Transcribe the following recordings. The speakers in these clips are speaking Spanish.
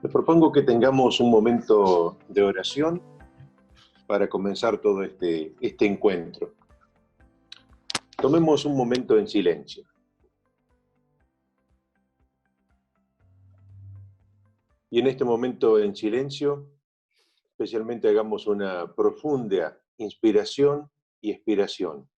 Les propongo que tengamos un momento de oración para comenzar todo este encuentro. Tomemos un momento en silencio. Y en este momento en silencio, especialmente hagamos una profunda inspiración y expiración.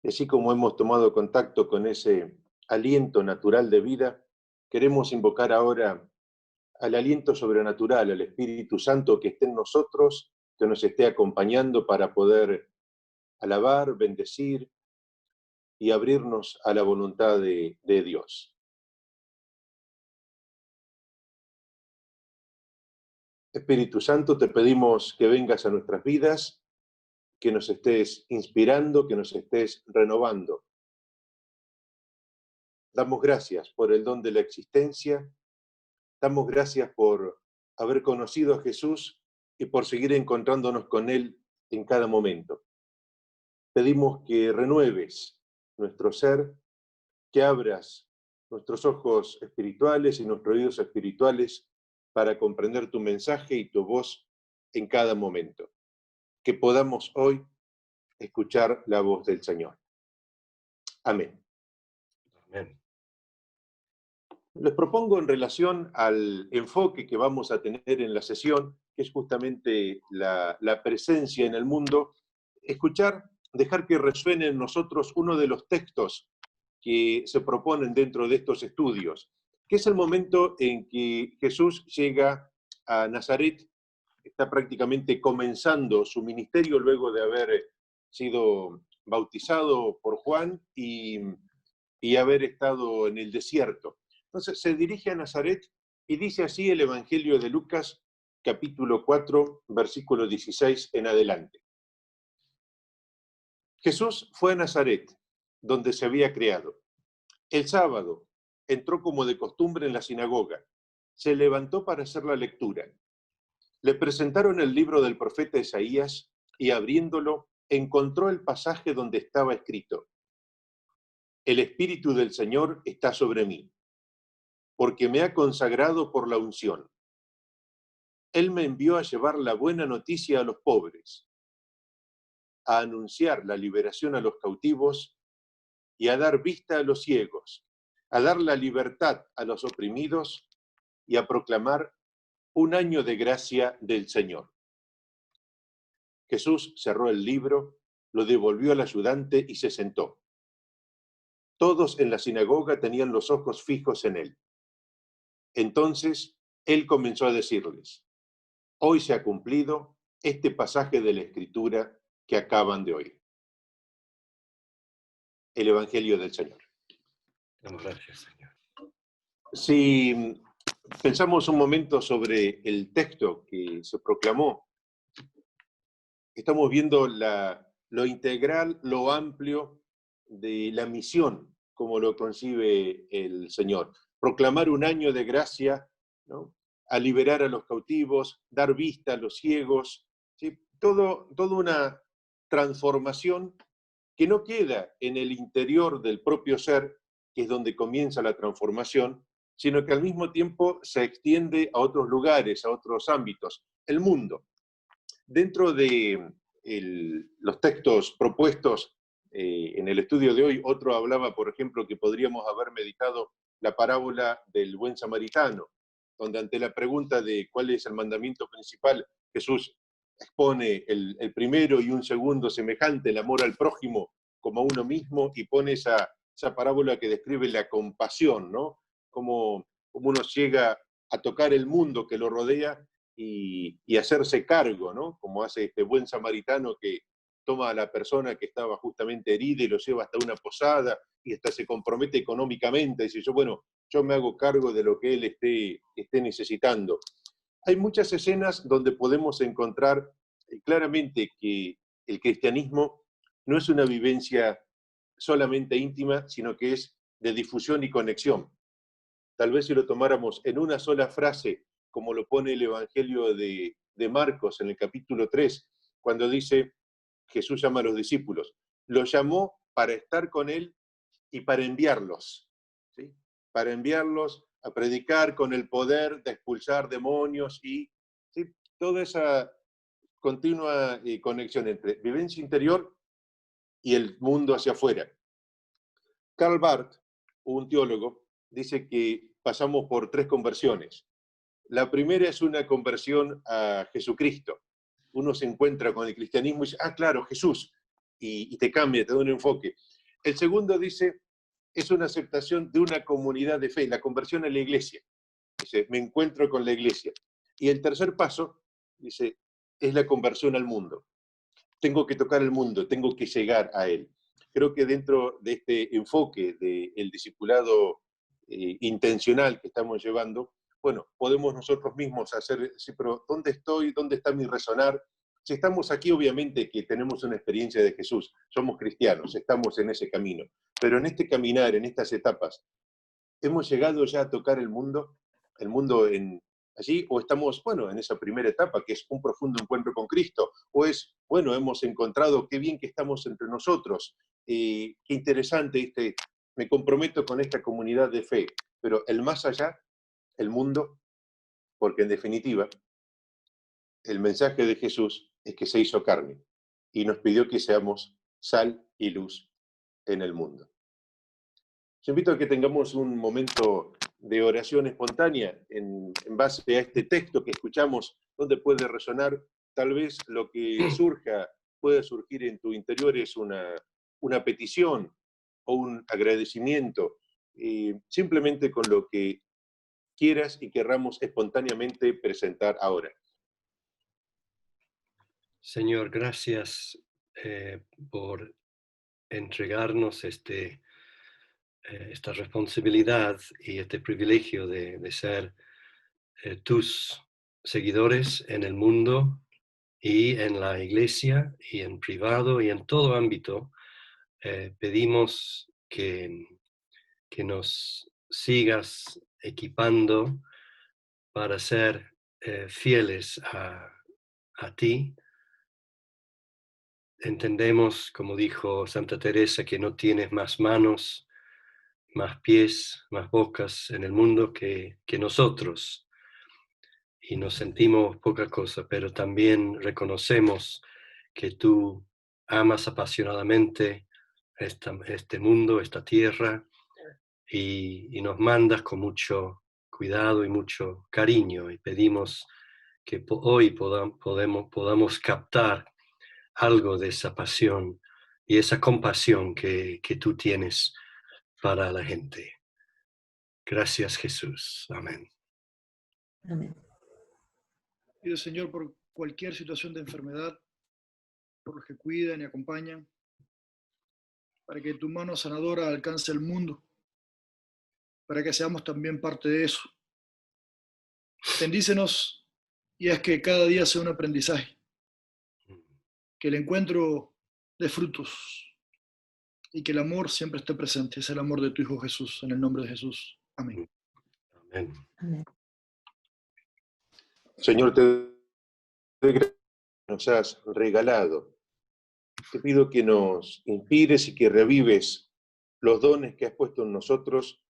Así como hemos tomado contacto con ese aliento natural de vida, queremos invocar ahora al aliento sobrenatural, al Espíritu Santo que esté en nosotros, que nos esté acompañando para poder alabar, bendecir y abrirnos a la voluntad de Dios. Espíritu Santo, te pedimos que vengas a nuestras vidas, que nos estés inspirando, que nos estés renovando. Damos gracias por el don de la existencia, damos gracias por haber conocido a Jesús y por seguir encontrándonos con Él en cada momento. Pedimos que renueves nuestro ser, que abras nuestros ojos espirituales y nuestros oídos espirituales para comprender tu mensaje y tu voz en cada momento. Que podamos hoy escuchar la voz del Señor. Amén. Amén. Les propongo en relación al enfoque que vamos a tener en la sesión, que es justamente la presencia en el mundo, dejar que resuene en nosotros uno de los textos que se proponen dentro de estos estudios, que es el momento en que Jesús llega a Nazaret, está prácticamente comenzando su ministerio luego de haber sido bautizado por Juan y haber estado en el desierto. Entonces se dirige a Nazaret y dice así el Evangelio de Lucas, capítulo 4, versículo 16 en adelante. Jesús fue a Nazaret, donde se había criado. El sábado entró como de costumbre en la sinagoga. Se levantó para hacer la lectura. Le presentaron el libro del profeta Isaías y abriéndolo encontró el pasaje donde estaba escrito: El Espíritu del Señor está sobre mí, porque me ha consagrado por la unción. Él me envió a llevar la buena noticia a los pobres, a anunciar la liberación a los cautivos y a dar vista a los ciegos, a dar la libertad a los oprimidos y a proclamar un año de gracia del Señor. Jesús cerró el libro, lo devolvió al ayudante y se sentó. Todos en la sinagoga tenían los ojos fijos en él. Entonces él comenzó a decirles: hoy se ha cumplido este pasaje de la Escritura que acaban de oír. El Evangelio del Señor. Damos gracias, Señor. Si pensamos un momento sobre el texto que se proclamó, estamos viendo lo integral, lo amplio de la misión, como lo concibe el Señor. Proclamar un año de gracia, ¿no?, a liberar a los cautivos, dar vista a los ciegos, ¿sí? Toda una transformación que no queda en el interior del propio ser, que es donde comienza la transformación, sino que al mismo tiempo se extiende a otros lugares, a otros ámbitos, el mundo. Dentro de los textos propuestos en el estudio de hoy, otro hablaba, por ejemplo, que podríamos haber meditado la parábola del buen samaritano, donde ante la pregunta de cuál es el mandamiento principal, Jesús expone el primero y un segundo semejante, el amor al prójimo como a uno mismo, y pone esa parábola que describe la compasión, ¿no? Cómo uno llega a tocar el mundo que lo rodea y hacerse cargo, ¿no? Como hace este buen samaritano que toma a la persona que estaba justamente herida y lo lleva hasta una posada y hasta se compromete económicamente, dice yo me hago cargo de lo que él esté necesitando. Hay muchas escenas donde podemos encontrar claramente que el cristianismo no es una vivencia solamente íntima, sino que es de difusión y conexión. Tal vez si lo tomáramos en una sola frase, como lo pone el Evangelio de Marcos en el capítulo 3, cuando dice, Jesús llama a los discípulos, los llamó para estar con él y para enviarlos, ¿sí? Para enviarlos a predicar con el poder de expulsar demonios y, ¿sí?, toda esa continua conexión entre vivencia interior y el mundo hacia afuera. Karl Barth, un teólogo, dice que pasamos por 3 conversiones. La primera es una conversión a Jesucristo. Uno se encuentra con el cristianismo y dice, ah, claro, Jesús, y te cambia, te da un enfoque. El segundo dice, es una aceptación de una comunidad de fe, la conversión a la iglesia. Dice, me encuentro con la iglesia. Y el tercer paso, dice, es la conversión al mundo. Tengo que tocar el mundo, tengo que llegar a él. Creo que dentro de este enfoque del discipulado intencional que estamos llevando, bueno, podemos nosotros mismos hacer, sí, pero ¿dónde estoy? ¿Dónde está mi resonar? Si estamos aquí, obviamente que tenemos una experiencia de Jesús, somos cristianos, estamos en ese camino, pero en este caminar, en estas etapas, ¿hemos llegado ya a tocar el mundo allí? ¿O estamos, bueno, en esa primera etapa, que es un profundo encuentro con Cristo? ¿O es, bueno, hemos encontrado qué bien que estamos entre nosotros? Qué interesante, me comprometo con esta comunidad de fe, pero el más allá, el mundo, porque en definitiva, el mensaje de Jesús es que se hizo carne y nos pidió que seamos sal y luz en el mundo. Yo invito a que tengamos un momento de oración espontánea en base a este texto que escuchamos, donde puede resonar. Tal vez lo que surja, puede surgir en tu interior es una petición o un agradecimiento, simplemente con lo que quieras y querramos espontáneamente presentar ahora. Señor, gracias por entregarnos esta responsabilidad y este privilegio de ser tus seguidores en el mundo y en la iglesia y en privado y en todo ámbito. Pedimos que nos sigas equipando para ser fieles a ti. Entendemos, como dijo Santa Teresa, que no tienes más manos, más pies, más bocas en el mundo que nosotros. Y nos sentimos poca cosa, pero también reconocemos que tú amas apasionadamente este mundo, esta tierra, y nos mandas con mucho cuidado y mucho cariño. Y pedimos que hoy podamos captar algo de esa pasión y esa compasión que tú tienes para la gente. Gracias, Jesús. Amén. Amén. Pido, Señor, por cualquier situación de enfermedad, por los que cuidan y acompañan, para que tu mano sanadora alcance el mundo, para que seamos también parte de eso. Bendícenos y haz que cada día sea un aprendizaje, que el encuentro dé frutos y que el amor siempre esté presente. Es el amor de tu Hijo Jesús, en el nombre de Jesús. Amén. Amén. Amén. Señor, te doy gracias que nos has regalado. Te pido que nos inspires y que revives los dones que has puesto en nosotros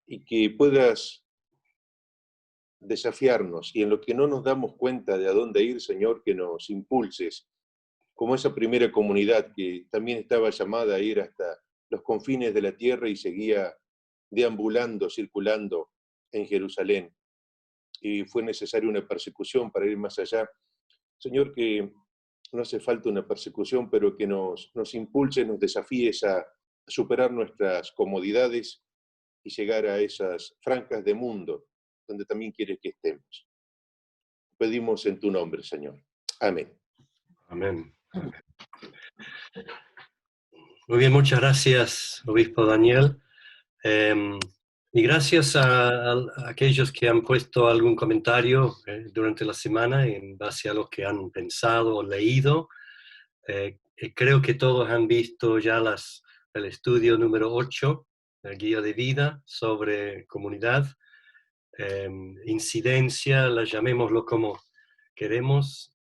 y que puedas desafiarnos y en lo que no nos damos cuenta de a dónde ir, Señor, que nos impulses, como esa primera comunidad que también estaba llamada a ir hasta los confines de la tierra y seguía deambulando, circulando en Jerusalén. Y fue necesaria una persecución para ir más allá. Señor, que no hace falta una persecución, pero que nos impulse, nos desafíes a superar nuestras comodidades y llegar a esas franjas de mundo donde también quieres que estemos. Pedimos en tu nombre, Señor. Amén. Amén. Amén. Muy bien, muchas gracias, Obispo Daniel. Y gracias a aquellos que han puesto algún comentario durante la semana en base a lo que han pensado o leído. Creo que todos han visto ya el estudio número 8, la guía de vida sobre comunidad. Incidencia, la llamémoslo como queremos.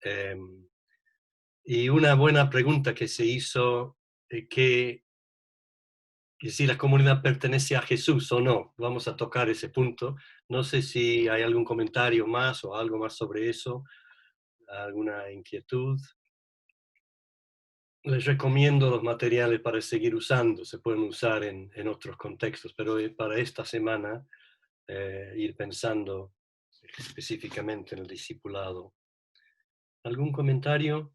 Y una buena pregunta que se hizo, que si la comunidad pertenece a Jesús o no. Vamos a tocar ese punto. No sé si hay algún comentario más o algo más sobre eso, alguna inquietud. Les recomiendo los materiales para seguir usando, se pueden usar en otros contextos, pero para esta semana ir pensando específicamente en el discipulado. ¿Algún comentario?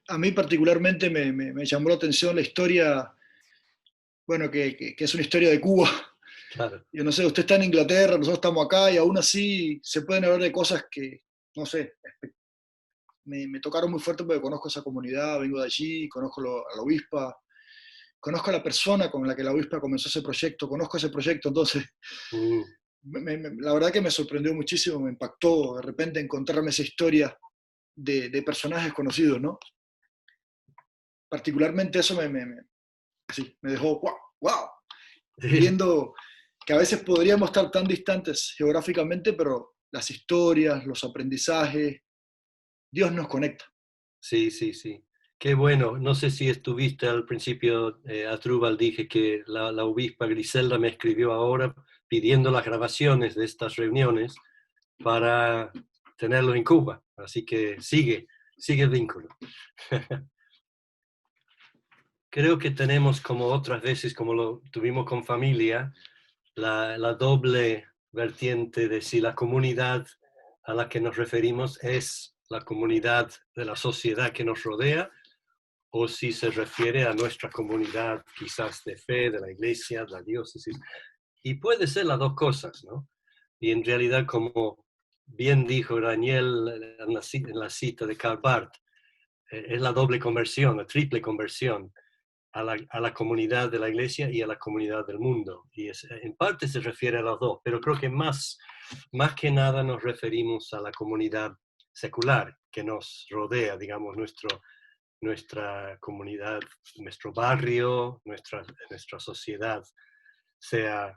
A mí particularmente me llamó la atención la historia, bueno, que es una historia de Cuba. Claro. Yo no sé, usted está en Inglaterra, nosotros estamos acá y aún así se pueden hablar de cosas que, no sé, me tocaron muy fuerte porque conozco esa comunidad, vengo de allí, conozco a la obispa, conozco a la persona con la que la obispa comenzó ese proyecto, conozco ese proyecto, entonces Mm, la verdad que me sorprendió muchísimo, me impactó de repente encontrarme esa historia de personajes conocidos, ¿no? Particularmente eso me dejó, wow, wow, sí, viendo que a veces podríamos estar tan distantes geográficamente, pero las historias, los aprendizajes, Dios nos conecta. sí, sí, sí. Qué bueno. No sé si estuviste al principio, Asdrúbal, dije que la obispa Griselda me escribió ahora pidiendo las grabaciones de estas reuniones para tenerlo en Cuba. Así que sigue el vínculo. Creo que tenemos, como otras veces, como lo tuvimos con familia, la doble vertiente de si la comunidad a la que nos referimos es la comunidad de la sociedad que nos rodea o si se refiere a nuestra comunidad quizás de fe, de la iglesia, de la diócesis. Y puede ser las dos cosas, ¿no? Y en realidad, como bien dijo Daniel en la cita de Karl Barth, es la doble conversión, la triple conversión a la comunidad de la iglesia y a la comunidad del mundo. Y en parte se refiere a los dos, pero creo que más que nada nos referimos a la comunidad secular que nos rodea, digamos, nuestra comunidad, nuestro barrio, nuestra sociedad, sea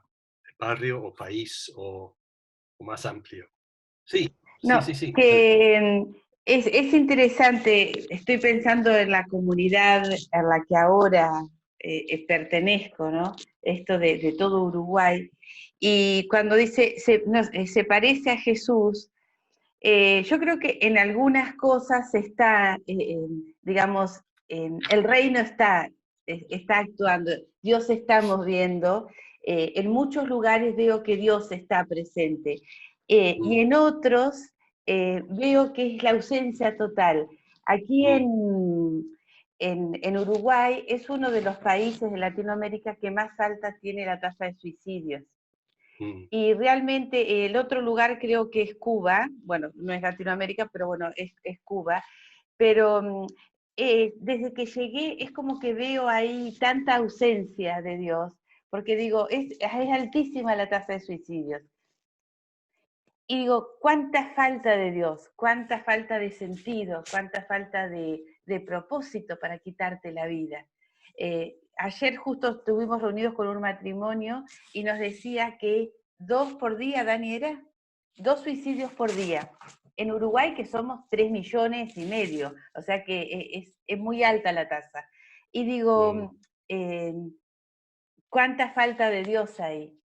barrio o país o más amplio. Sí, sí, No, sí, sí. que es interesante, estoy pensando en la comunidad a la que ahora pertenezco, ¿no? Esto de todo Uruguay. Y cuando dice, se parece a Jesús, yo creo que en algunas cosas está, digamos, el reino está actuando, Dios está moviendo, en muchos lugares veo que Dios está presente, y en otros veo que es la ausencia total. Aquí en Uruguay es uno de los países de Latinoamérica que más alta tiene la tasa de suicidios. Y realmente el otro lugar creo que es Cuba, bueno, no es Latinoamérica, pero bueno, es Cuba, pero desde que llegué es como que veo ahí tanta ausencia de Dios, porque digo, es altísima la tasa de suicidios. Y digo, cuánta falta de Dios, cuánta falta de sentido, cuánta falta de propósito para quitarte la vida. Ayer justo estuvimos reunidos con un matrimonio y nos decía que 2 por día, Dani, ¿era? 2 suicidios por día. En Uruguay, que somos 3,5 millones, o sea que es muy alta la tasa. Y digo, ¿cuánta falta de Dios hay?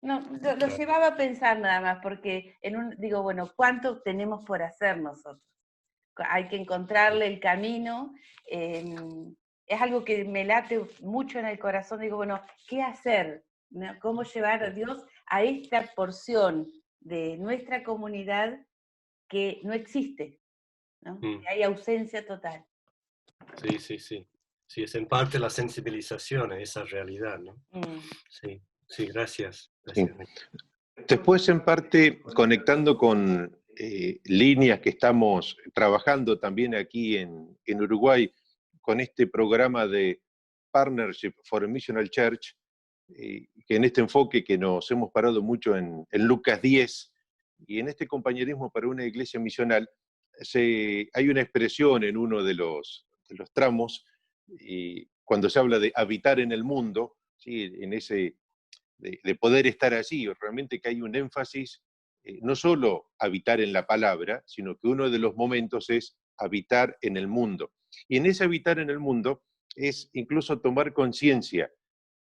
No, lo llevaba a pensar nada más, porque digo, bueno, ¿cuánto tenemos por hacer nosotros? Hay que encontrarle el camino. Es algo que me late mucho en el corazón. Digo, bueno, ¿qué hacer? ¿No? ¿Cómo llevar a Dios a esta porción de nuestra comunidad que no existe? ¿No? Que hay ausencia total. Sí, sí, sí. Sí, es en parte la sensibilización a esa realidad, ¿no? Sí, sí, gracias. Sí. Después, en parte, conectando con líneas que estamos trabajando también aquí en Uruguay, con este programa de Partnership for a Missional Church, que en este enfoque que nos hemos parado mucho en Lucas 10, y en este compañerismo para una iglesia misional, hay una expresión en uno de los tramos, cuando se habla de habitar en el mundo, ¿sí? En ese de poder estar allí, realmente que hay un énfasis, no solo habitar en la palabra, sino que uno de los momentos es habitar en el mundo. Y en ese habitar en el mundo es incluso tomar conciencia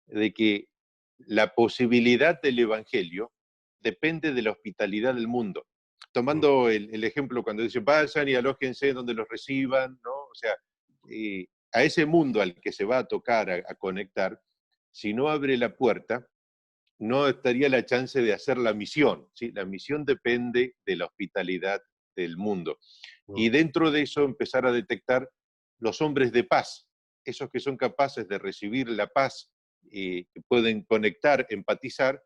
de que la posibilidad del evangelio depende de la hospitalidad del mundo. Tomando el ejemplo cuando dice, vayan y alójense donde los reciban, ¿no? O sea, a ese mundo al que se va a tocar, a conectar, si no abre la puerta, no estaría la chance de hacer la misión, ¿sí? La misión depende de la hospitalidad del mundo. Y dentro de eso empezar a detectar los hombres de paz, esos que son capaces de recibir la paz, que pueden conectar, empatizar,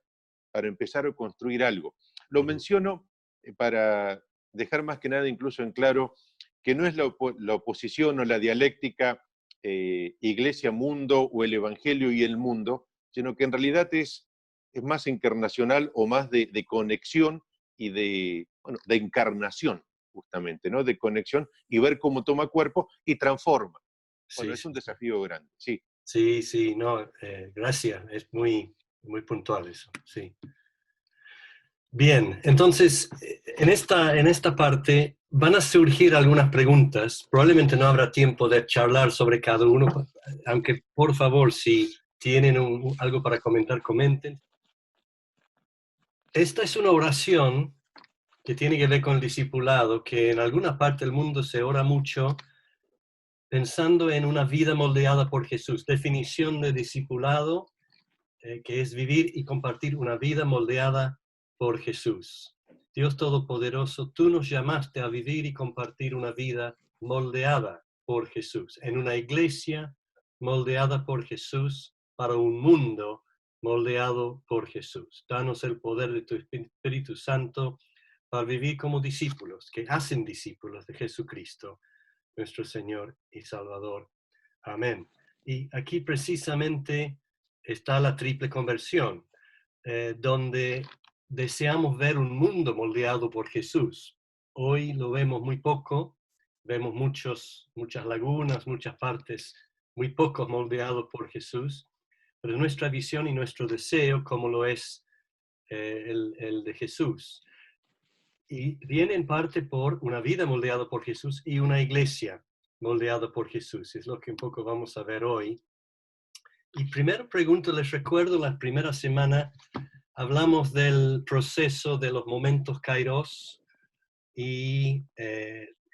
para empezar a construir algo. Lo menciono para dejar más que nada incluso en claro que no es la oposición o la dialéctica iglesia-mundo o el evangelio y el mundo, sino que en realidad es más internacional o más de conexión y de encarnación, justamente, ¿no? De conexión y ver cómo toma cuerpo y transforma. Bueno, Sí, es un desafío grande, sí. Sí, sí, no, gracias, es muy, muy puntual eso, sí. Bien, entonces, en esta parte van a surgir algunas preguntas. Probablemente no habrá tiempo de charlar sobre cada uno, aunque por favor, si tienen algo para comentar, comenten. Esta es una oración que tiene que ver con el discipulado, que en alguna parte del mundo se ora mucho pensando en una vida moldeada por Jesús. Definición de discipulado, que es vivir y compartir una vida moldeada por Jesús. Dios Todopoderoso, tú nos llamaste a vivir y compartir una vida moldeada por Jesús, en una iglesia moldeada por Jesús, para un mundo moldeado por Jesús. Danos el poder de tu Espíritu Santo para vivir como discípulos, que hacen discípulos de Jesucristo, nuestro Señor y Salvador. Amén. Y aquí precisamente está la triple conversión, donde deseamos ver un mundo moldeado por Jesús. Hoy lo vemos muy poco, vemos muchas lagunas, muchas partes, muy pocos moldeados por Jesús, pero nuestra visión y nuestro deseo, como lo es el de Jesús. Y viene en parte por una vida moldeada por Jesús y una iglesia moldeada por Jesús. Es lo que un poco vamos a ver hoy. Y primero pregunto, les recuerdo, la primera semana hablamos del proceso de los momentos kairos y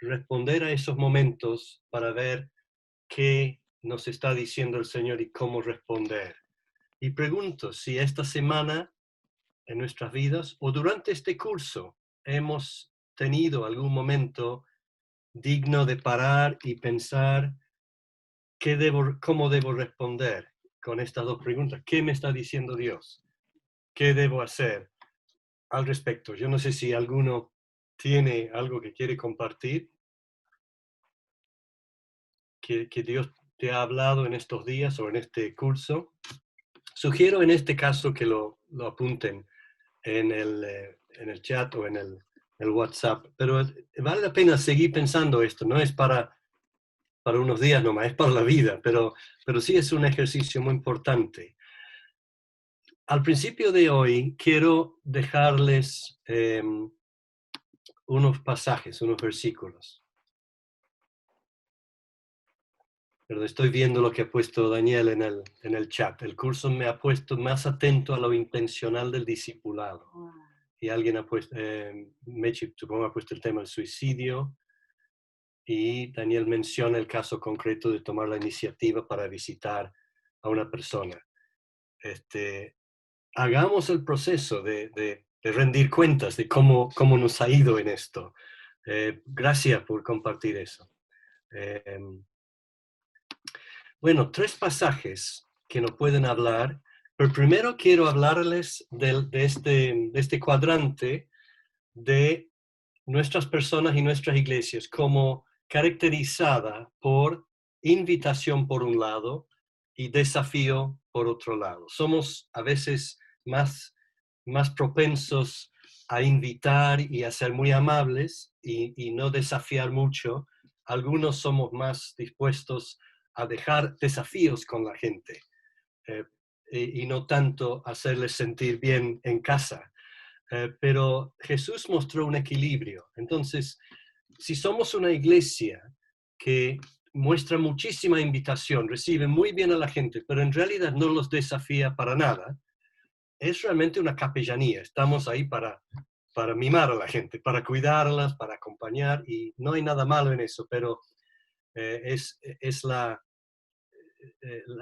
responder a esos momentos para ver qué nos está diciendo el Señor y cómo responder. Y pregunto si esta semana en nuestras vidas o durante este curso hemos tenido algún momento digno de parar y pensar cómo debo responder con estas dos preguntas. ¿Qué me está diciendo Dios? ¿Qué debo hacer al respecto? Yo no sé si alguno tiene algo que quiere compartir, que Dios te ha hablado en estos días o en este curso. Sugiero en este caso que lo apunten en el chat o en el WhatsApp, pero vale la pena seguir pensando esto, no es para unos días nomás, es para la vida, pero sí es un ejercicio muy importante. Al principio de hoy quiero dejarles unos pasajes, unos versículos. Pero estoy viendo lo que ha puesto Daniel en el chat. El curso me ha puesto más atento a lo intencional del discipulado. Y alguien ha puesto, Mechi, supongo, ha puesto el tema del suicidio. Y Daniel menciona el caso concreto de tomar la iniciativa para visitar a una persona. Hagamos el proceso de rendir cuentas de cómo nos ha ido en esto. Gracias por compartir eso. Bueno, 3 pasajes que nos pueden hablar, pero primero quiero hablarles de este cuadrante de nuestras personas y nuestras iglesias como caracterizada por invitación por un lado y desafío por otro lado. Somos a veces más propensos a invitar y a ser muy amables y no desafiar mucho. Algunos somos más dispuestos a dejar desafíos con la gente y no tanto hacerles sentir bien en casa. Pero Jesús mostró un equilibrio. Entonces, si somos una iglesia que muestra muchísima invitación, recibe muy bien a la gente, pero en realidad no los desafía para nada, es realmente una capellanía. Estamos ahí para mimar a la gente, para cuidarlas, para acompañar, y no hay nada malo en eso, pero es la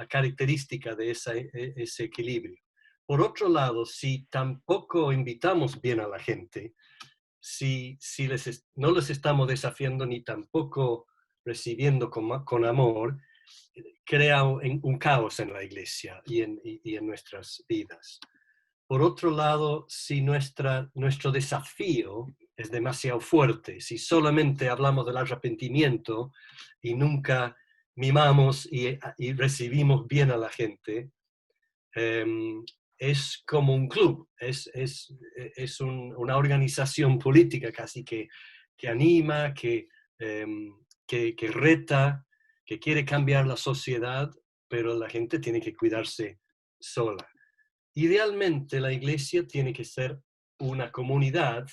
característica de ese equilibrio. Por otro lado, si tampoco invitamos bien a la gente, si no les estamos desafiando ni tampoco recibiendo con amor, crea un caos en la iglesia y en nuestras vidas. Por otro lado, si nuestro desafío es demasiado fuerte, si solamente hablamos del arrepentimiento y nunca mimamos y recibimos bien a la gente, es como un club, es una organización política casi que anima, que reta, que quiere cambiar la sociedad, pero la gente tiene que cuidarse sola. Idealmente, la iglesia tiene que ser una comunidad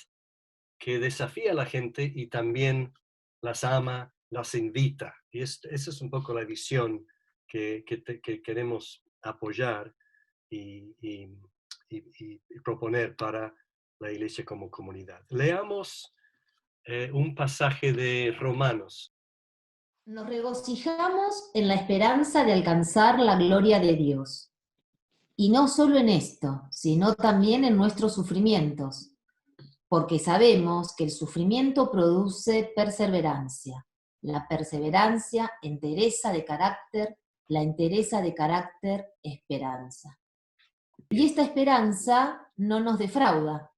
que desafía a la gente y también las ama, las invita. Y esa es un poco la visión que queremos apoyar y proponer para la iglesia como comunidad. Leamos un pasaje de Romanos. Nos regocijamos en la esperanza de alcanzar la gloria de Dios. Y no solo en esto, sino también en nuestros sufrimientos, porque sabemos que el sufrimiento produce perseverancia, la perseverancia, entereza de carácter, la entereza de carácter, esperanza. Y esta esperanza no nos defrauda,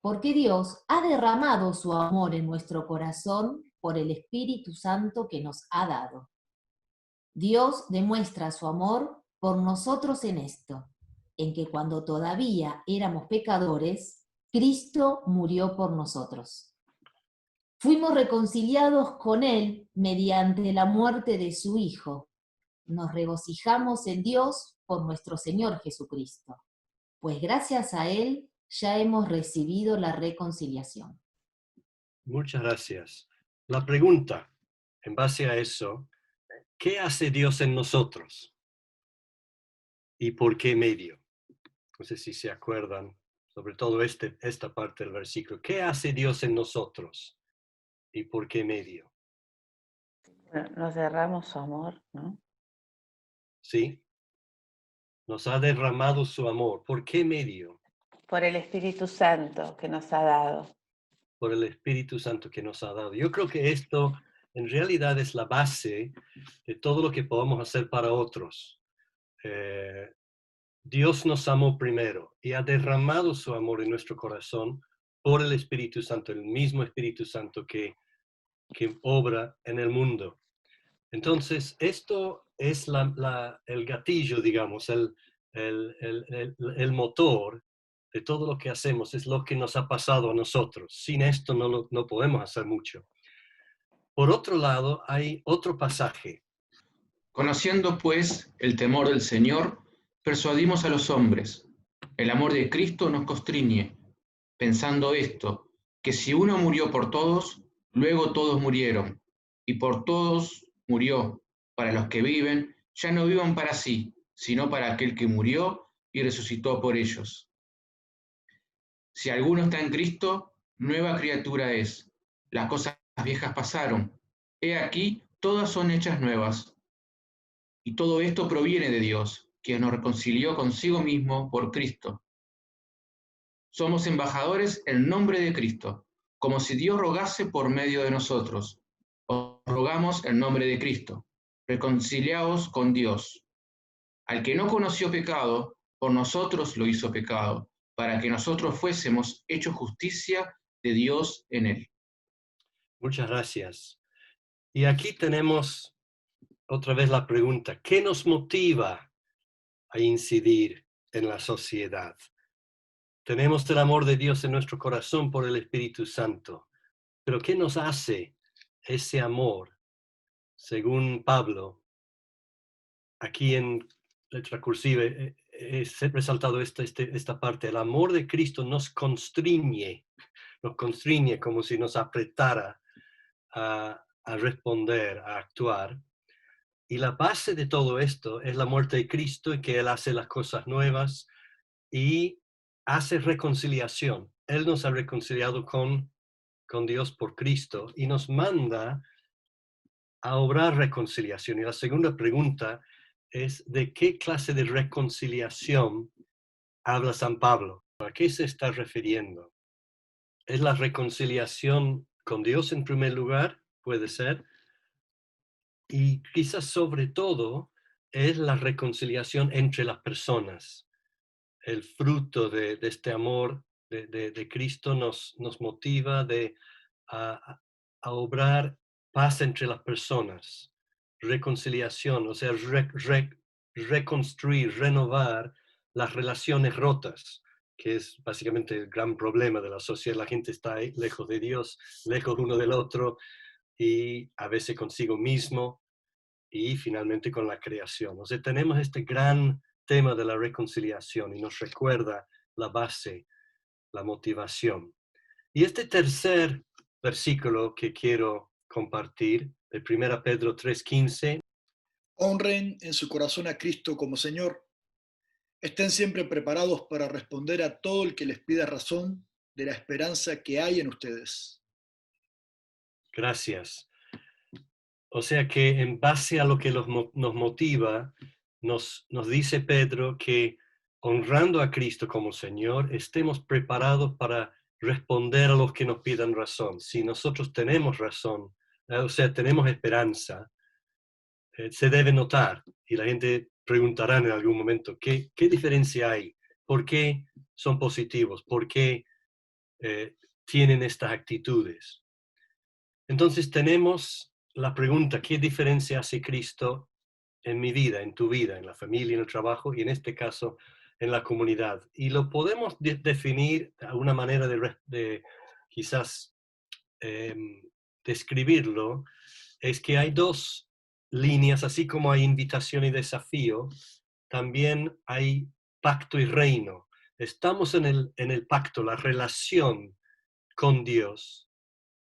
porque Dios ha derramado su amor en nuestro corazón por el Espíritu Santo que nos ha dado. Dios demuestra su amor por nosotros en esto, en que cuando todavía éramos pecadores, Cristo murió por nosotros. Fuimos reconciliados con Él mediante la muerte de su Hijo. Nos regocijamos en Dios por nuestro Señor Jesucristo, pues gracias a Él ya hemos recibido la reconciliación. Muchas gracias. La pregunta, en base a eso, ¿qué hace Dios en nosotros? ¿Y por qué medio? No sé si se acuerdan, sobre todo esta parte del versículo. ¿Qué hace Dios en nosotros? ¿Y por qué medio? Nos derramos su amor, ¿no? Sí. Nos ha derramado su amor. ¿Por qué medio? Por el Espíritu Santo que nos ha dado. Por el Espíritu Santo que nos ha dado. Yo creo que esto en realidad es la base de todo lo que podemos hacer para otros. Dios nos amó primero y ha derramado su amor en nuestro corazón por el Espíritu Santo, el mismo Espíritu Santo que obra en el mundo. Entonces, esto es el gatillo, digamos, el motor de todo lo que hacemos, es lo que nos ha pasado a nosotros. Sin esto no podemos hacer mucho. Por otro lado, hay otro pasaje. Conociendo, pues, el temor del Señor, persuadimos a los hombres. El amor de Cristo nos constriñe, pensando esto, que si uno murió por todos, luego todos murieron, y por todos murió, para los que viven, ya no vivan para sí, sino para aquel que murió y resucitó por ellos. Si alguno está en Cristo, nueva criatura es. Las cosas viejas pasaron. He aquí, todas son hechas nuevas. Y todo esto proviene de Dios, quien nos reconcilió consigo mismo por Cristo. Somos embajadores en nombre de Cristo, como si Dios rogase por medio de nosotros. Os rogamos en nombre de Cristo. Reconciliaos con Dios. Al que no conoció pecado, por nosotros lo hizo pecado, para que nosotros fuésemos hechos justicia de Dios en él. Muchas gracias. Y aquí tenemos otra vez la pregunta, ¿qué nos motiva a incidir en la sociedad? Tenemos el amor de Dios en nuestro corazón por el Espíritu Santo, pero ¿qué nos hace ese amor? Según Pablo, aquí en letra cursiva he resaltado esta parte, el amor de Cristo nos constriñe como si nos apretara a responder, a actuar. Y la base de todo esto es la muerte de Cristo y que Él hace las cosas nuevas y hace reconciliación. Él nos ha reconciliado con Dios por Cristo y nos manda a obrar reconciliación. Y la segunda pregunta es, ¿de qué clase de reconciliación habla San Pablo? ¿A qué se está refiriendo? ¿Es la reconciliación con Dios en primer lugar? Puede ser. Y quizás sobre todo es la reconciliación entre las personas. El fruto de este amor de Cristo nos motiva a obrar paz entre las personas, reconciliación, o sea, reconstruir, renovar las relaciones rotas, que es básicamente el gran problema de la sociedad. La gente está ahí, lejos de Dios, lejos uno del otro, y a veces consigo mismo, y finalmente con la creación. O sea, tenemos este gran tema de la reconciliación y nos recuerda la base, la motivación. Y este tercer versículo que quiero compartir, de 1 Pedro 3:15. Honren en su corazón a Cristo como Señor. Estén siempre preparados para responder a todo el que les pida razón de la esperanza que hay en ustedes. Gracias. O sea que en base a lo que nos motiva, nos dice Pedro que honrando a Cristo como Señor, estemos preparados para responder a los que nos pidan razón. Si nosotros tenemos razón, o sea, tenemos esperanza, se debe notar y la gente preguntará en algún momento, ¿qué diferencia hay? ¿Por qué son positivos? ¿Por qué tienen estas actitudes? Entonces tenemos la pregunta, ¿qué diferencia hace Cristo en mi vida, en tu vida, en la familia, en el trabajo y en este caso en la comunidad? Y lo podemos definir a una manera de quizás describirlo, es que hay dos líneas, así como hay invitación y desafío, también hay pacto y reino. Estamos en el pacto, la relación con Dios,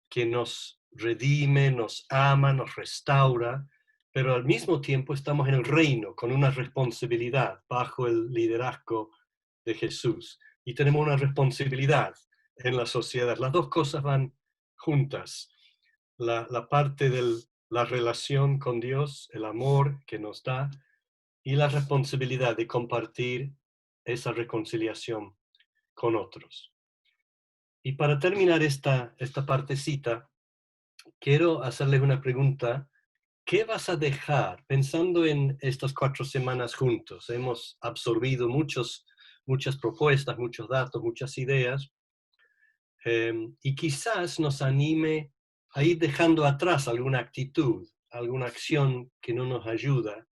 que nos redime, nos ama, nos restaura, pero al mismo tiempo estamos en el reino con una responsabilidad bajo el liderazgo de Jesús. Y tenemos una responsabilidad en la sociedad. Las dos cosas van juntas. La parte de la relación con Dios, el amor que nos da, y la responsabilidad de compartir esa reconciliación con otros. Y para terminar esta partecita, quiero hacerles una pregunta. ¿Qué vas a dejar pensando en estas 4 semanas juntos? Hemos absorbido muchas propuestas, muchos datos, muchas ideas, y quizás nos anime a ir dejando atrás alguna actitud, alguna acción que no nos ayuda,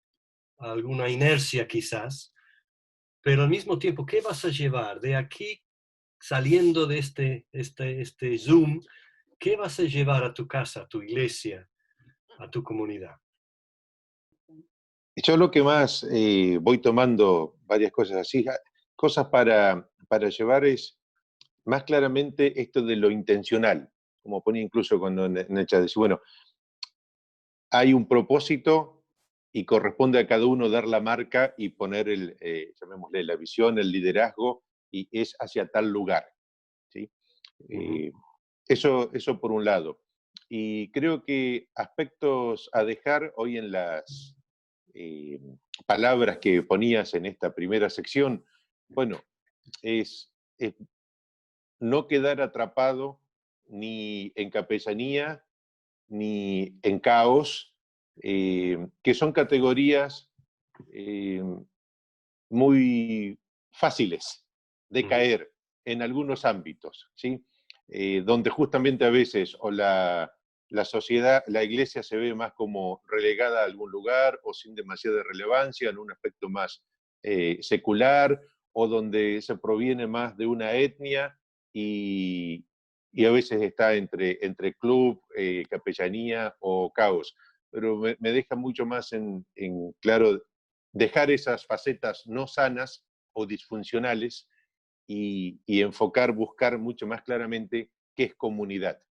alguna inercia quizás, pero al mismo tiempo, ¿qué vas a llevar de aquí saliendo de este Zoom? ¿Qué vas a llevar a tu casa, a tu iglesia, a tu comunidad? Yo lo que más voy tomando varias cosas así, cosas para llevar es más claramente esto de lo intencional, como ponía incluso cuando en el chat, decía, bueno, hay un propósito y corresponde a cada uno dar la marca y poner llamémosle la visión, el liderazgo, y es hacia tal lugar, ¿sí? Eso por un lado. Y creo que aspectos a dejar hoy en las palabras que ponías en esta primera sección, bueno, es no quedar atrapado ni en capellanía ni en caos, que son categorías muy fáciles de caer en algunos ámbitos, ¿sí? Donde justamente a veces o la sociedad, la iglesia se ve más como relegada a algún lugar o sin demasiada relevancia en un aspecto más secular, o donde se proviene más de una etnia y a veces está entre club, capellanía o caos. Pero me deja mucho más en claro dejar esas facetas no sanas o disfuncionales y enfocar, buscar mucho más claramente qué es comunidad.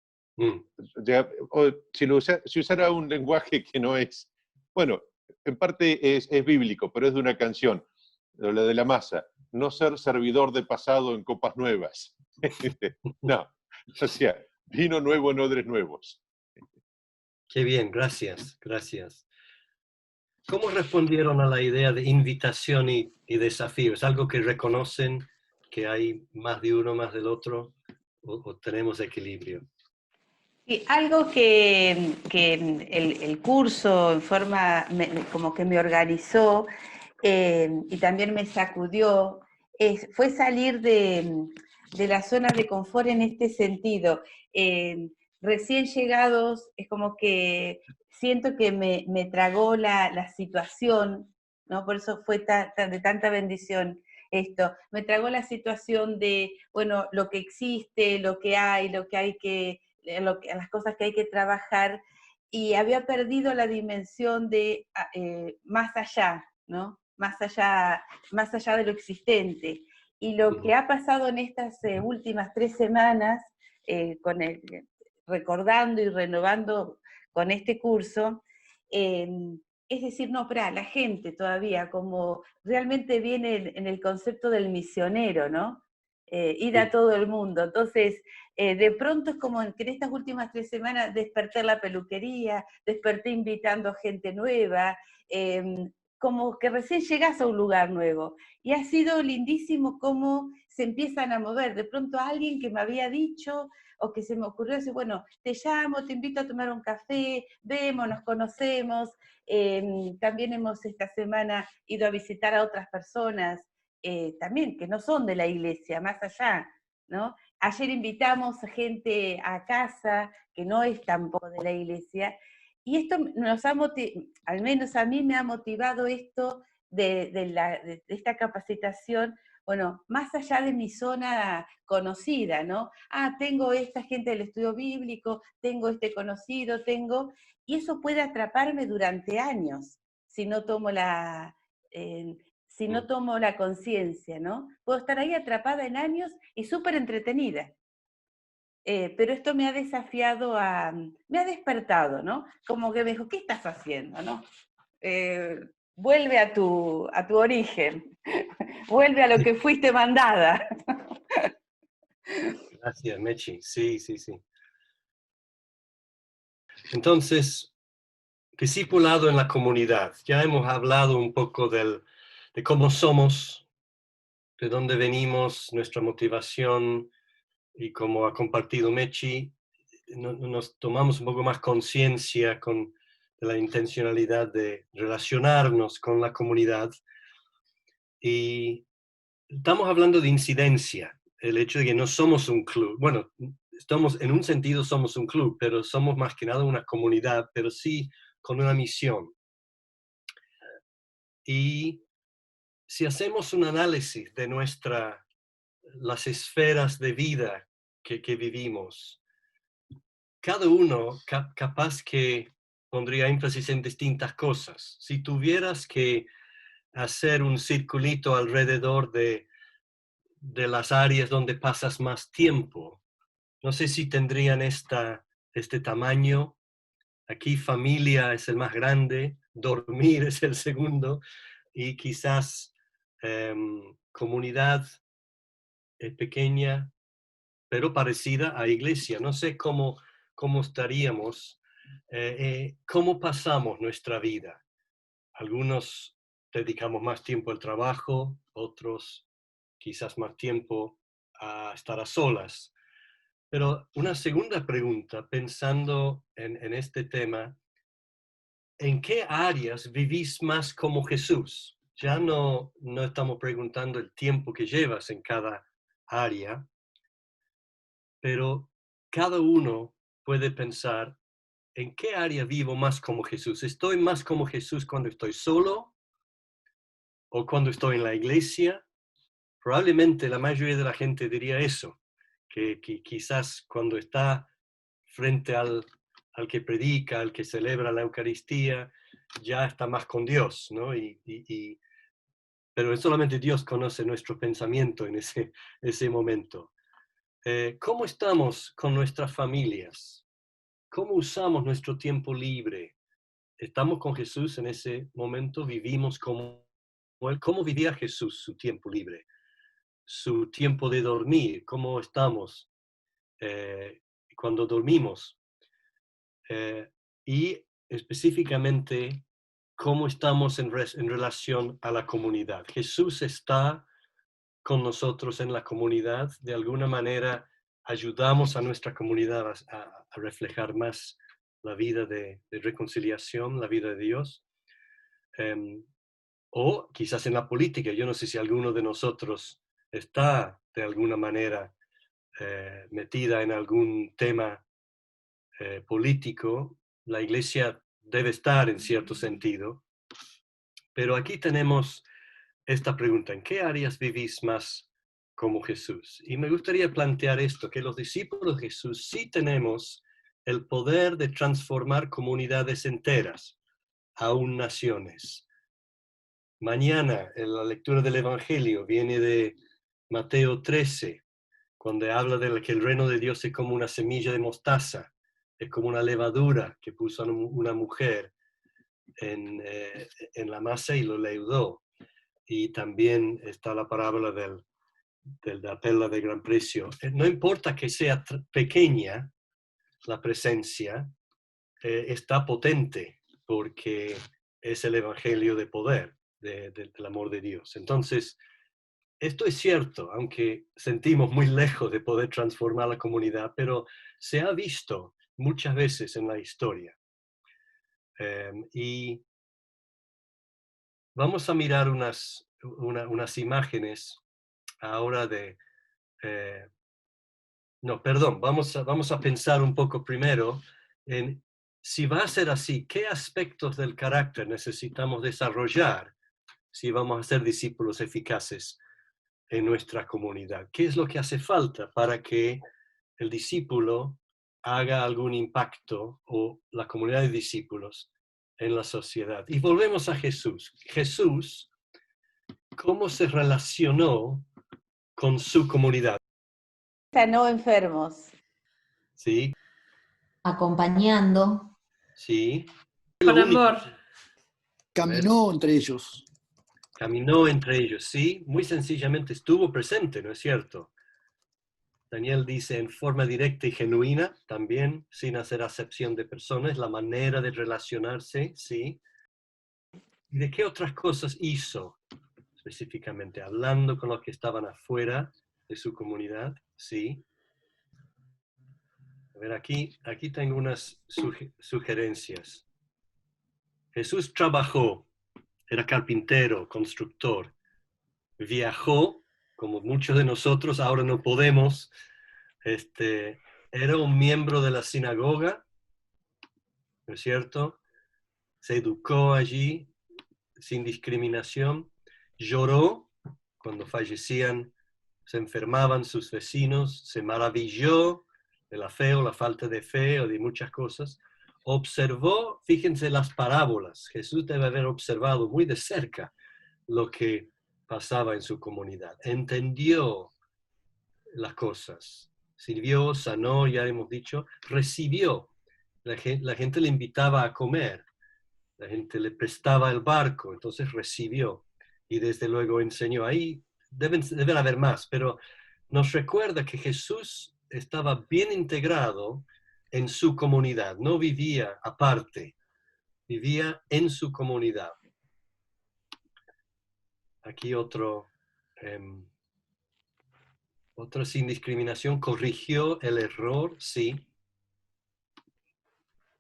Si usara un lenguaje que no es, bueno, en parte es bíblico, pero es de una canción, la de la masa, no ser servidor de pasado en copas nuevas. No, o sea, vino nuevo en odres nuevos. Qué bien, gracias, gracias. ¿Cómo respondieron a la idea de invitación y desafío? ¿Es algo que reconocen que hay más de uno, más del otro, o tenemos equilibrio? Sí, algo que el curso en forma como que me organizó y también me sacudió, fue salir de la zona de confort en este sentido. Recién llegados, es como que siento que me tragó la situación, ¿no? Por eso fue de tanta bendición esto. Me tragó la situación de, bueno, lo que existe, lo que hay que las cosas que hay que trabajar, y había perdido la dimensión de más allá, ¿no? Más allá de lo existente. Y lo que ha pasado en estas últimas 3 semanas, recordando y renovando con este curso, es decir, no, la gente todavía, como realmente viene en el concepto del misionero, ¿no? Ir a todo el mundo. Entonces, de pronto es como que en estas últimas 3 semanas desperté la peluquería, desperté invitando gente nueva, como que recién llegás a un lugar nuevo. Y ha sido lindísimo cómo se empiezan a mover. De pronto alguien que me había dicho, o que se me ocurrió decir, bueno, te llamo, te invito a tomar un café, vemos, nos conocemos. También hemos esta semana ido a visitar a otras personas, también que no son de la iglesia, más allá, ¿no? Ayer invitamos a gente a casa que no es tampoco de la iglesia, y esto nos ha al menos a mí me ha motivado esto de esta capacitación, bueno, más allá de mi zona conocida, ¿no? Tengo esta gente del estudio bíblico, tengo este conocido, y eso puede atraparme durante años, si no tomo si no tomo la conciencia, ¿no? Puedo estar ahí atrapada en años y súper entretenida. Pero esto me ha desafiado me ha despertado, ¿no? Como que me dijo, ¿qué estás haciendo, no? Vuelve a tu origen, vuelve a lo que fuiste mandada. Gracias, Mechi. Sí, sí, sí. Entonces, discipulado en la comunidad. Ya hemos hablado un poco de cómo somos, de dónde venimos, nuestra motivación, y como ha compartido Mechi, nos tomamos un poco más conciencia de la intencionalidad de relacionarnos con la comunidad. Y estamos hablando de incidencia, el hecho de que no somos un club. Bueno, en un sentido somos un club, pero somos más que nada una comunidad, pero sí con una misión. Y si hacemos un análisis de las esferas de vida que vivimos, cada uno capaz que pondría énfasis en distintas cosas. Si tuvieras que hacer un circulito alrededor de las áreas donde pasas más tiempo, no sé si tendrían este tamaño. Aquí familia es el más grande, dormir es el segundo, y quizás comunidad pequeña, pero parecida a iglesia. No sé cómo estaríamos, cómo pasamos nuestra vida. Algunos dedicamos más tiempo al trabajo, otros quizás más tiempo a estar a solas. Pero una segunda pregunta, pensando en este tema, ¿en qué áreas vivís más como Jesús? Ya no estamos preguntando el tiempo que llevas en cada área, pero cada uno puede pensar, ¿en qué área vivo más como Jesús? ¿Estoy más como Jesús cuando estoy solo o cuando estoy en la iglesia? Probablemente la mayoría de la gente diría eso, que quizás cuando está frente al que predica, al que celebra la Eucaristía, ya está más con Dios, ¿no? Pero solamente Dios conoce nuestro pensamiento en ese momento. ¿Cómo estamos con nuestras familias? ¿cómo usamos nuestro tiempo libre? ¿Estamos con Jesús en ese momento? ¿Vivimos como Él? ¿Cómo vivía Jesús su tiempo libre? Su tiempo de dormir, ¿cómo estamos cuando dormimos? Y específicamente, ¿cómo estamos en relación a la comunidad? Jesús está con nosotros en la comunidad. De alguna manera, ayudamos a nuestra comunidad a reflejar más la vida de reconciliación, la vida de Dios. O quizás en la política. Yo no sé si alguno de nosotros está de alguna manera metida en algún tema político. La iglesia debe estar en cierto sentido. Pero aquí tenemos esta pregunta: ¿en qué áreas vivís más como Jesús? Y me gustaría plantear esto, que los discípulos de Jesús sí tenemos el poder de transformar comunidades enteras, aún naciones. Mañana, en la lectura del Evangelio, viene de Mateo 13, cuando habla de que el reino de Dios es como una semilla de mostaza, es como una levadura que puso una mujer en la masa y lo leudó. Y también está la parábola de la perla de gran precio. No importa que sea pequeña la presencia, está potente, porque es el evangelio de poder, del amor de Dios. Entonces, esto es cierto, aunque sentimos muy lejos de poder transformar la comunidad, pero se ha visto muchas veces en la historia. Y vamos a mirar unas imágenes ahora vamos a pensar un poco primero en, si va a ser así, ¿qué aspectos del carácter necesitamos desarrollar si vamos a ser discípulos eficaces en nuestra comunidad? ¿Qué es lo que hace falta para que el discípulo haga algún impacto, o la comunidad de discípulos, en la sociedad? Y volvemos a Jesús. Jesús, ¿cómo se relacionó con su comunidad? Sanó enfermos. Sí. Acompañando. Sí. Con amor. Caminó entre ellos. Caminó entre ellos, sí. Muy sencillamente estuvo presente, ¿no es cierto? Daniel dice en forma directa y genuina, también sin hacer acepción de personas, la manera de relacionarse, sí. ¿Y de qué otras cosas hizo específicamente? Hablando con los que estaban afuera de su comunidad, sí. A ver, aquí tengo unas sugerencias. Jesús trabajó, era carpintero, constructor. Viajó, como muchos de nosotros, ahora no podemos. Era un miembro de la sinagoga, ¿no es cierto? Se educó allí sin discriminación. Lloró cuando fallecían, se enfermaban sus vecinos. Se maravilló de la fe o la falta de fe o de muchas cosas. Observó, fíjense las parábolas. Jesús debe haber observado muy de cerca lo que pasaba en su comunidad. Entendió las cosas. Sirvió, sanó, ya hemos dicho. Recibió. La gente le invitaba a comer. La gente le prestaba el barco, entonces recibió. Y desde luego enseñó. Ahí deben haber más, pero nos recuerda que Jesús estaba bien integrado en su comunidad. No vivía aparte, vivía en su comunidad. Aquí otra sin discriminación, corrigió el error, sí.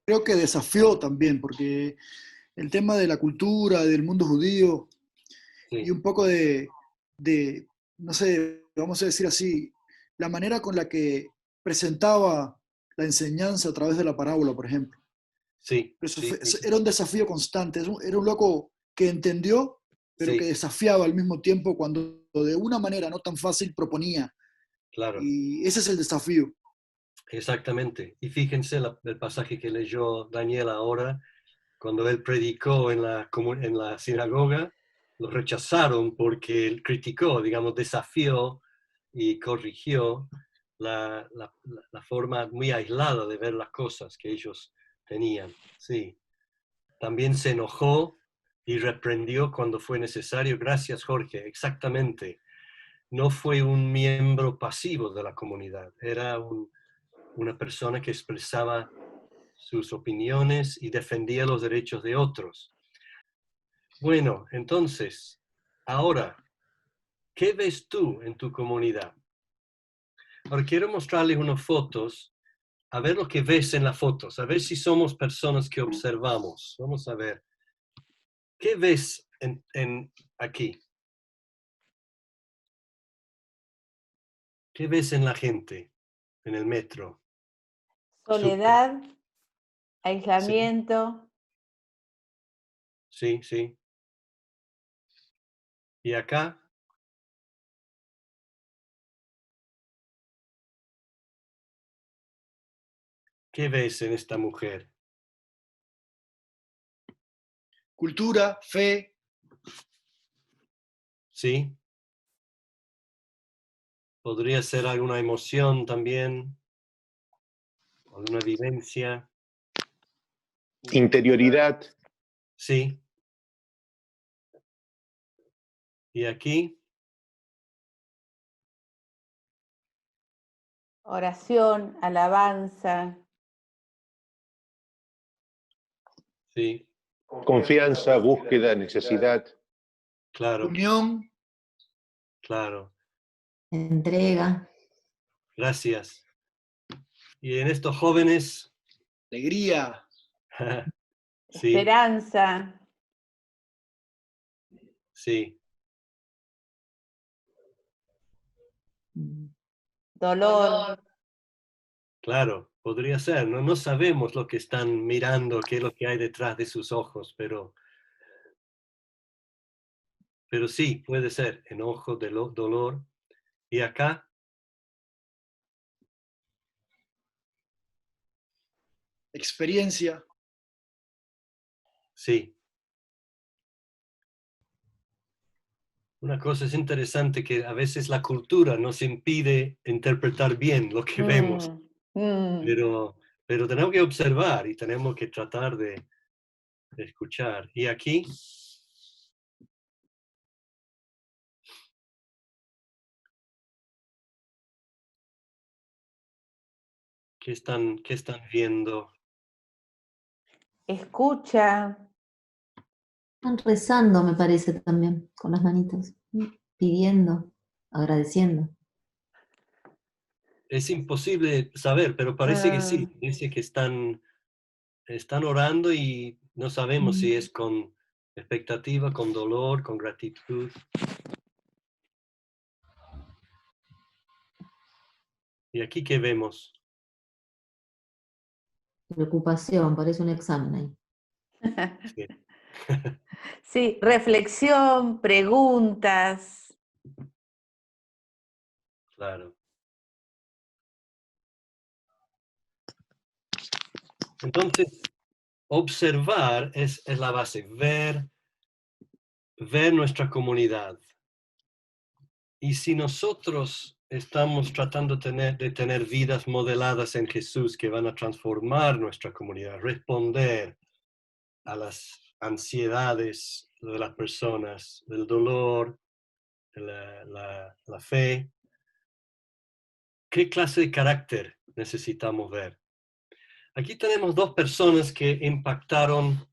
Creo que desafió también, porque el tema de la cultura, del mundo judío, sí, y un poco de, no sé, vamos a decir así, la manera con la que presentaba la enseñanza a través de la parábola, por ejemplo. Sí. Era un desafío constante, era un loco que entendió, pero que desafiaba al mismo tiempo cuando de una manera no tan fácil proponía. Claro. Y ese es el desafío. Exactamente. Y fíjense el pasaje que leyó Daniel ahora, cuando él predicó en la sinagoga, lo rechazaron porque él criticó, digamos, desafió y corrigió, la forma muy aislada de ver las cosas que ellos tenían. Sí. También se enojó y reprendió cuando fue necesario. Gracias, Jorge. Exactamente. No fue un miembro pasivo de la comunidad. Era una persona que expresaba sus opiniones y defendía los derechos de otros. Bueno, entonces, ahora, ¿qué ves tú en tu comunidad? Ahora quiero mostrarles unas fotos, a ver lo que ves en las fotos, a ver si somos personas que observamos. Vamos a ver. ¿Qué ves aquí? ¿Qué ves en la gente, en el metro? Soledad, aislamiento. Sí, sí. ¿Y acá? ¿Qué ves en esta mujer? Cultura, fe. Sí. Podría ser alguna emoción también, alguna vivencia. Interioridad. Sí. ¿Y aquí? Oración, alabanza. Sí. Confianza, búsqueda, necesidad. Claro, Unión. claro. Entrega. Gracias. Y en estos jóvenes, Alegría. sí, Esperanza. sí, Dolor. claro, podría ser. No sabemos lo que están mirando, qué es lo que hay detrás de sus ojos, pero sí, puede ser enojo, dolor. Y acá, Experiencia. sí. Una cosa es interesante que a veces la cultura nos impide interpretar bien lo que vemos, pero tenemos que observar y tenemos que tratar de escuchar. Y aquí, ¿qué están viendo? Escucha. Están rezando, me parece también, con las manitas, pidiendo, agradeciendo. Es imposible saber, pero parece que sí. Parece que están orando y no sabemos si es con expectativa, con dolor, con gratitud. ¿Y aquí qué vemos? Preocupación, parece un examen ahí. Sí. Sí, reflexión, preguntas. Claro. Entonces, observar es la base, ver nuestra comunidad. Y si nosotros estamos tratando de tener vidas modeladas en Jesús que van a transformar nuestra comunidad, responder a las ansiedades de las personas, del dolor, la fe, ¿qué clase de carácter necesitamos ver? Aquí tenemos dos personas que impactaron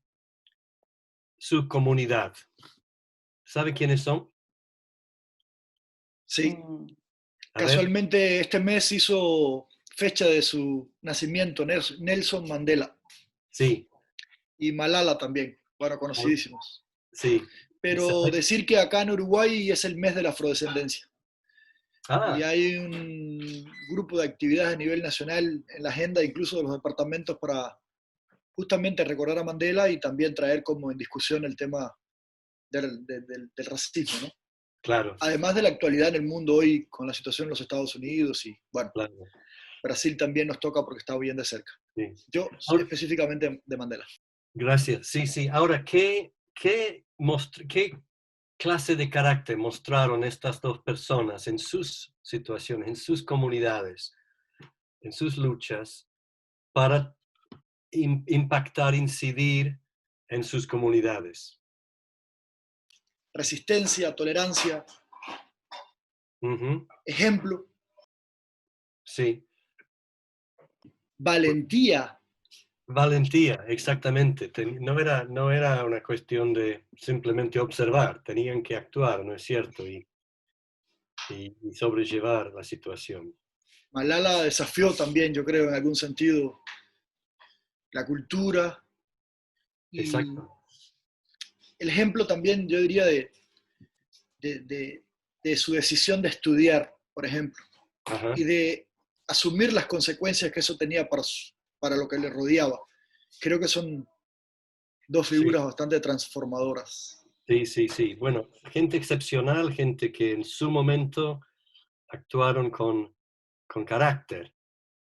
su comunidad. ¿Sabe quiénes son? Sí. A ver. Casualmente este mes hizo fecha de su nacimiento Nelson Mandela. Sí. Y Malala también, bueno, conocidísimos. Sí. Pero decir que acá en Uruguay es el mes de la afrodescendencia. Ah. Y hay un grupo de actividades a nivel nacional en la agenda, incluso de los departamentos, para justamente recordar a Mandela y también traer como en discusión el tema del racismo, ¿no? Claro. Además de la actualidad en el mundo hoy con la situación en los Estados Unidos y, bueno, claro. Brasil también nos toca porque está bien de cerca. Sí. Yo específicamente de Mandela. Gracias. Sí, sí. Ahora, ¿qué clase de carácter mostraron estas dos personas en sus situaciones, en sus comunidades? en sus luchas para impactar, incidir en sus comunidades. Resistencia, tolerancia, ejemplo, Sí. valentía. Valentía, exactamente. No era una cuestión de simplemente observar, tenían que actuar, ¿no es cierto? Y sobrellevar la situación. Malala desafió también, yo creo, en algún sentido, la cultura y Exacto. el ejemplo también, yo diría, de su decisión de estudiar, por ejemplo, Ajá. y de asumir las consecuencias que eso tenía para lo que le rodeaba. Creo que son dos figuras bastante transformadoras. Sí. Bueno, gente excepcional, gente que en su momento actuaron con carácter.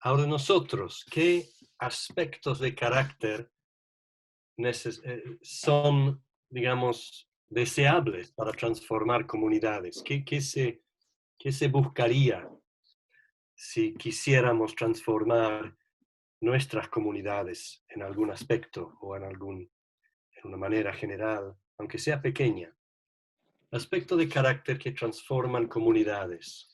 Ahora nosotros, ¿qué aspectos de carácter son, digamos, deseables para transformar comunidades? ¿Qué se buscaría si quisiéramos transformar nuestras comunidades en algún aspecto o en una manera general, aunque sea pequeña? Aspecto de carácter que transforman comunidades.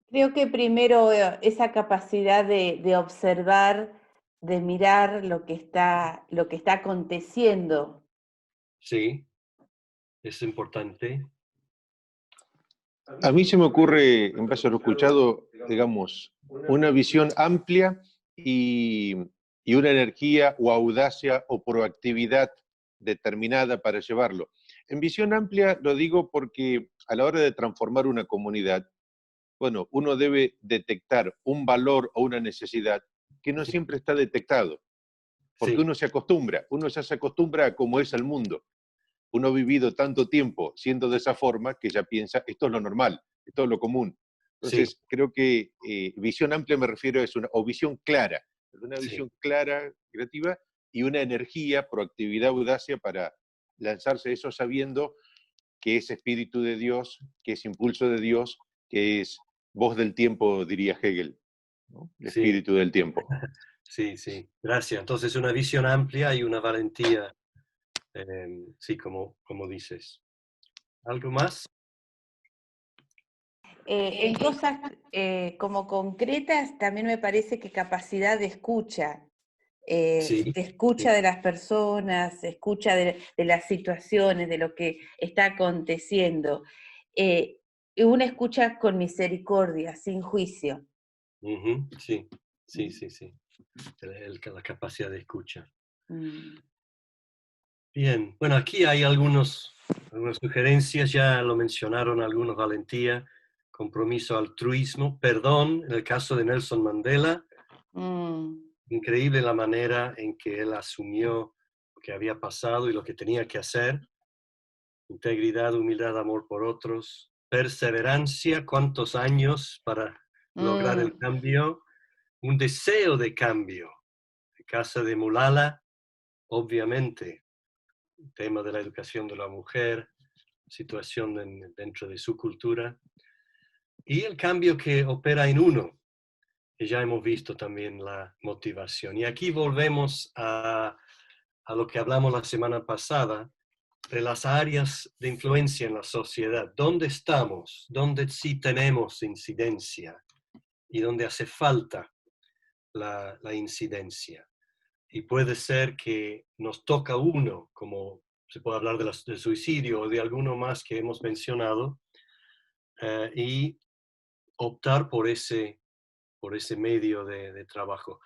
Creo que primero esa capacidad de observar, de mirar lo que está aconteciendo. Sí, es importante. A mí se me ocurre, en base a lo escuchado, digamos, una visión amplia y una energía o audacia o proactividad determinada para llevarlo. En visión amplia lo digo porque a la hora de transformar una comunidad, bueno, uno debe detectar un valor o una necesidad que no siempre está detectado, porque Sí. uno ya se acostumbra a cómo es el mundo. Uno ha vivido tanto tiempo siendo de esa forma que ya piensa, esto es lo normal, esto es lo común. Entonces, creo que visión amplia me refiero a eso, o visión clara, una visión clara, creativa, y una energía, proactividad, audacia para lanzarse eso sabiendo que es espíritu de Dios, que es impulso de Dios, que es voz del tiempo, diría Hegel, ¿no? El espíritu del tiempo. Sí, gracias. Entonces una visión amplia y una valentía, sí, como dices. ¿Algo más? En cosas como concretas, también me parece que capacidad de escucha, de escucha de las personas, escucha de las situaciones, de lo que está aconteciendo. Una escucha con misericordia, sin juicio. Sí. La capacidad de escucha. Bien, bueno, aquí hay algunas sugerencias, ya lo mencionaron algunos: valentía, compromiso, altruismo, perdón, en el caso de Nelson Mandela. Increíble la manera en que él asumió lo que había pasado y lo que tenía que hacer. Integridad, humildad, amor por otros, perseverancia, cuántos años para lograr el cambio, un deseo de cambio. En casa de Mulala, obviamente, el tema de la educación de la mujer, situación dentro de su cultura, y el cambio que opera en uno, que ya hemos visto también la motivación. Y aquí volvemos a lo que hablamos la semana pasada, de las áreas de influencia en la sociedad. ¿Dónde estamos? ¿Dónde sí tenemos incidencia? Y dónde hace falta la incidencia. Y puede ser que nos toca uno, como se puede hablar del suicidio o de alguno más que hemos mencionado, y optar por ese medio de trabajo.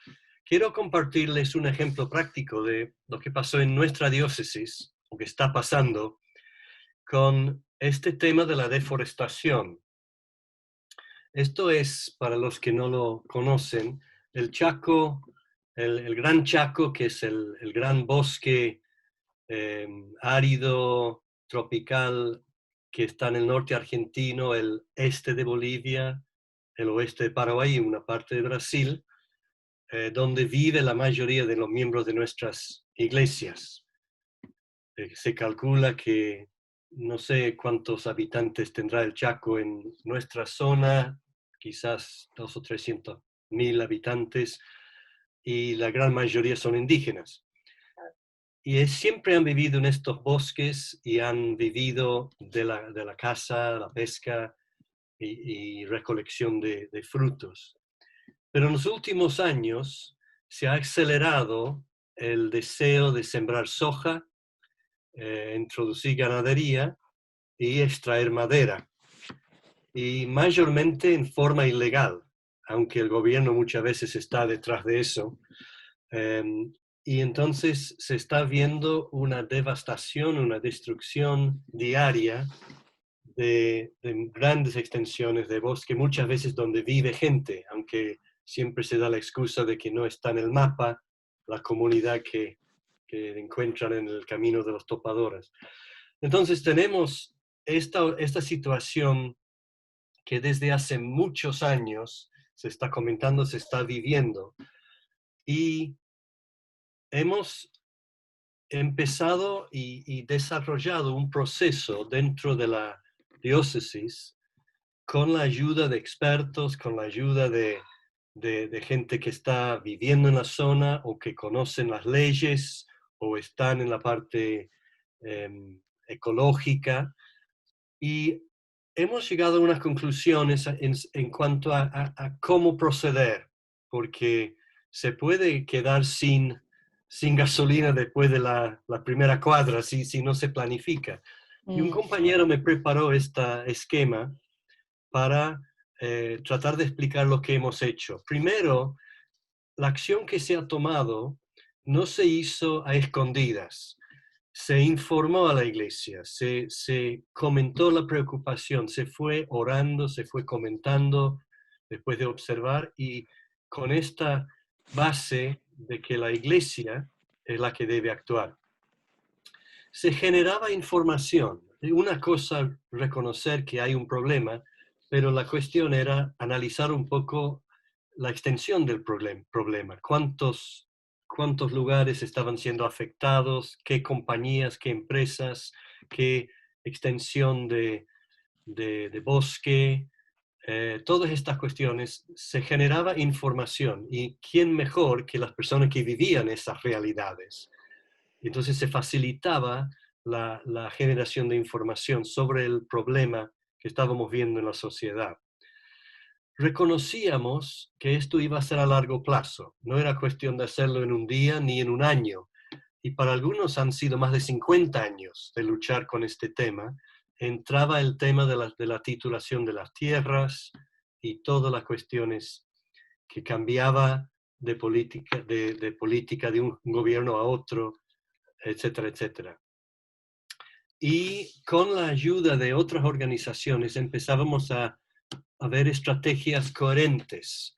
Quiero compartirles un ejemplo práctico de lo que pasó en nuestra diócesis, o que está pasando, con este tema de la deforestación. Esto es, para los que no lo conocen, el Chaco, el Gran Chaco, que es el gran bosque árido, tropical, que está en el norte argentino, el este de Bolivia, el oeste de Paraguay y una parte de Brasil, donde vive la mayoría de los miembros de nuestras iglesias. Se calcula que no sé cuántos habitantes tendrá el Chaco en nuestra zona, quizás 200.000 o 300.000 habitantes, y la gran mayoría son indígenas. Y siempre han vivido en estos bosques y han vivido de la caza, la pesca y recolección de frutos. Pero en los últimos años se ha acelerado el deseo de sembrar soja, introducir ganadería y extraer madera, y mayormente en forma ilegal, aunque el gobierno muchas veces está detrás de eso. Y entonces se está viendo una devastación, una destrucción diaria de grandes extensiones de bosque, muchas veces donde vive gente, aunque siempre se da la excusa de que no está en el mapa la comunidad que encuentran en el camino de los topadores. Entonces tenemos esta situación que desde hace muchos años se está comentando, se está viviendo, y hemos empezado y desarrollado un proceso dentro de la diócesis con la ayuda de expertos, con la ayuda de gente que está viviendo en la zona o que conocen las leyes o están en la parte ecológica, y hemos llegado a unas conclusiones en cuanto a cómo proceder, porque se puede quedar sin gasolina después de la primera cuadra si no se planifica. Y un compañero me preparó este esquema para tratar de explicar lo que hemos hecho. Primero, la acción que se ha tomado no se hizo a escondidas. Se informó a la iglesia, se comentó la preocupación, se fue orando, se fue comentando después de observar, y con esta base de que la iglesia es la que debe actuar. Se generaba información. Una cosa, reconocer que hay un problema, pero la cuestión era analizar un poco la extensión del problema. ¿Cuántos lugares estaban siendo afectados? ¿Qué compañías, qué empresas, qué extensión de bosque? Todas estas cuestiones, se generaba información, y quién mejor que las personas que vivían esas realidades. Entonces se facilitaba la generación de información sobre el problema que estábamos viendo en la sociedad. Reconocíamos que esto iba a ser a largo plazo, no era cuestión de hacerlo en un día ni en un año, y para algunos han sido más de 50 años de luchar con este tema. Entraba el tema de la titulación de las tierras y todas las cuestiones que cambiaba de política de un gobierno a otro, etcétera, etcétera. Y con la ayuda de otras organizaciones empezábamos a ver estrategias coherentes,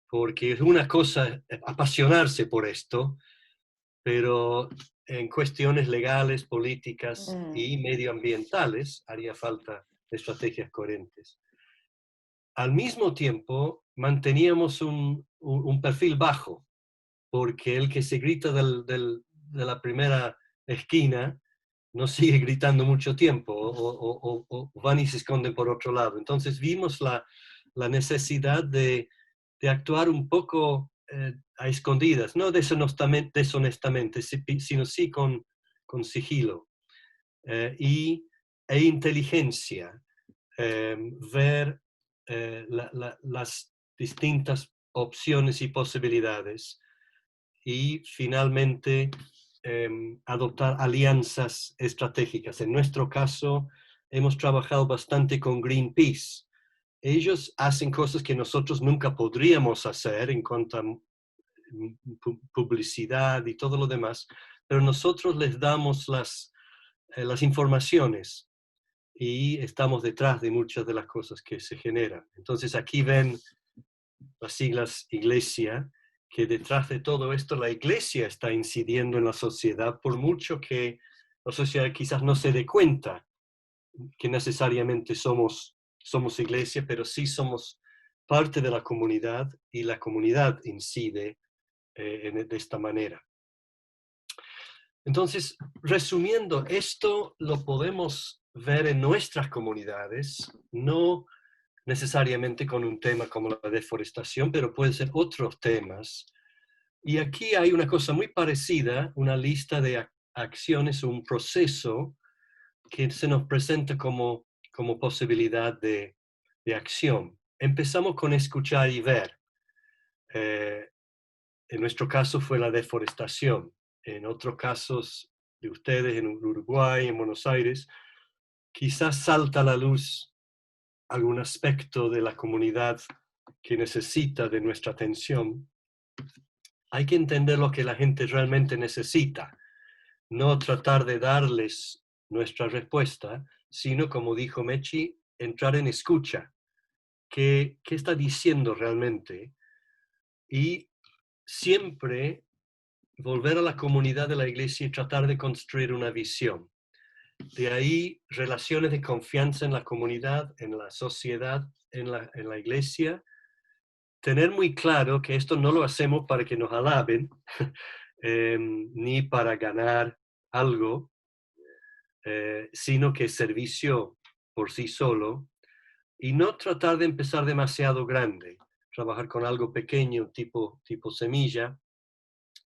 porque es una cosa apasionarse por esto, pero en cuestiones legales, políticas y medioambientales haría falta estrategias coherentes. Al mismo tiempo, manteníamos un perfil bajo, porque el que se grita de la primera esquina no sigue gritando mucho tiempo, o van y se esconden por otro lado. Entonces vimos la necesidad de actuar un poco a escondidas, no deshonestamente, sino sí con sigilo e inteligencia, ver las distintas opciones y posibilidades, y finalmente adoptar alianzas estratégicas. En nuestro caso, hemos trabajado bastante con Greenpeace. Ellos hacen cosas que nosotros nunca podríamos hacer en cuanto a publicidad y todo lo demás, pero nosotros les damos las informaciones y estamos detrás de muchas de las cosas que se generan. Entonces aquí ven las siglas Iglesia, que detrás de todo esto la iglesia está incidiendo en la sociedad, por mucho que la sociedad quizás no se dé cuenta que necesariamente somos iglesia, pero sí somos parte de la comunidad, y la comunidad incide de esta manera. Entonces, resumiendo, esto lo podemos ver en nuestras comunidades, no necesariamente con un tema como la deforestación, pero pueden ser otros temas. Y aquí hay una cosa muy parecida, una lista de acciones, un proceso que se nos presenta como posibilidad de acción. Empezamos con escuchar y ver. En nuestro caso fue la deforestación. En otros casos de ustedes, en Uruguay, en Buenos Aires, quizás salta a la luz algún aspecto de la comunidad que necesita de nuestra atención. Hay que entender lo que la gente realmente necesita, no tratar de darles nuestra respuesta, sino, como dijo Mechi, entrar en escucha. ¿Qué está diciendo realmente? Y siempre volver a la comunidad de la iglesia y tratar de construir una visión. De ahí relaciones de confianza en la comunidad, en la sociedad, en la iglesia. Tener muy claro que esto no lo hacemos para que nos alaben, ni para ganar algo, sino que es servicio por sí solo, y no tratar de empezar demasiado grande, trabajar con algo pequeño, tipo semilla,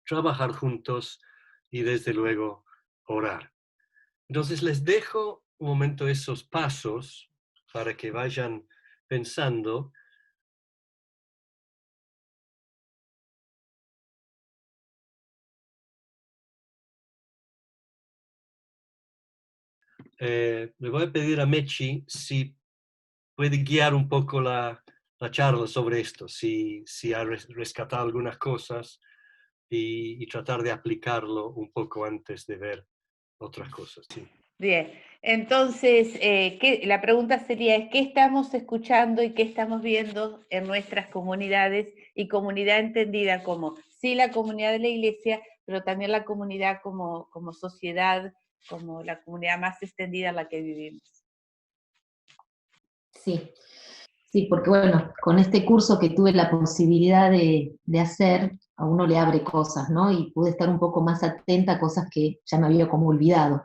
trabajar juntos y desde luego orar. Entonces les dejo un momento esos pasos para que vayan pensando. Le voy a pedir a Mechi si puede guiar un poco la charla sobre esto, si ha rescatado algunas cosas y tratar de aplicarlo un poco antes de ver otras cosas. Sí. Bien, entonces la pregunta sería, ¿qué estamos escuchando y qué estamos viendo en nuestras comunidades? Y comunidad entendida como, sí, la comunidad de la iglesia, pero también la comunidad como sociedad, como la comunidad más extendida en la que vivimos. Sí, porque bueno, con este curso que tuve la posibilidad de hacer, a uno le abre cosas, ¿no? Y pude estar un poco más atenta a cosas que ya me había como olvidado.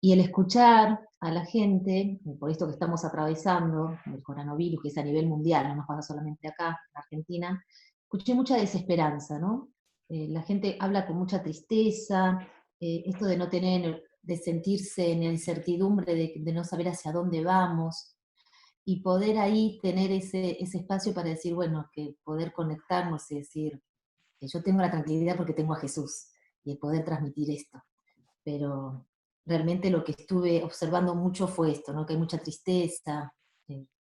Y el escuchar a la gente, por esto que estamos atravesando, el coronavirus, que es a nivel mundial, no nos pasa solamente acá, en Argentina, escuché mucha desesperanza, ¿no? La gente habla con mucha tristeza, esto de no tener, de sentirse en la incertidumbre, de no saber hacia dónde vamos, y poder ahí tener ese espacio para decir, bueno, que poder conectarnos y decir, que yo tengo la tranquilidad porque tengo a Jesús, y poder transmitir esto. Pero realmente lo que estuve observando mucho fue esto, ¿no? Que hay mucha tristeza,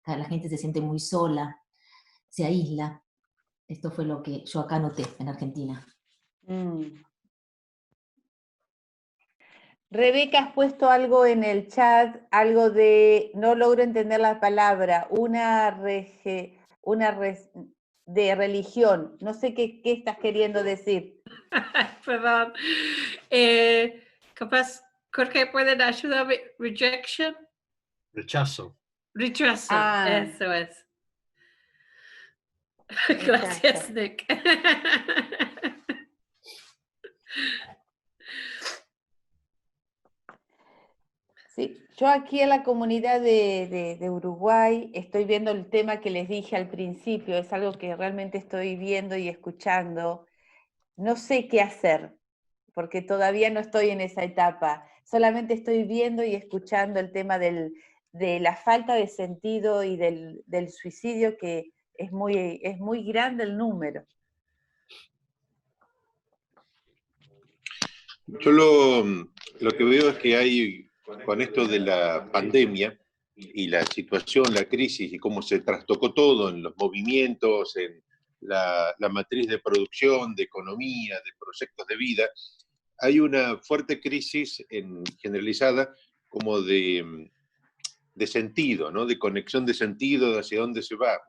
la gente se siente muy sola, se aísla. Esto fue lo que yo acá noté en Argentina. Rebeca, has puesto algo en el chat, algo de, no logro entender la palabra, de religión. No sé qué estás queriendo decir. Perdón. Capaz, Jorge, ¿pueden ayudarme? Rejection. Rechazo. Rechazo, eso es. Gracias, Nick. Sí, yo aquí en la comunidad de Uruguay estoy viendo el tema que les dije al principio, es algo que realmente estoy viendo y escuchando. No sé qué hacer, porque todavía no estoy en esa etapa. Solamente estoy viendo y escuchando el tema de la falta de sentido y del suicidio, que es muy grande el número. Yo lo que veo es que hay, con esto de la pandemia y la situación, la crisis y cómo se trastocó todo en los movimientos, en la matriz de producción, de economía, de proyectos de vida, hay una fuerte crisis generalizada como de sentido, ¿no? De conexión de sentido, de hacia dónde se va.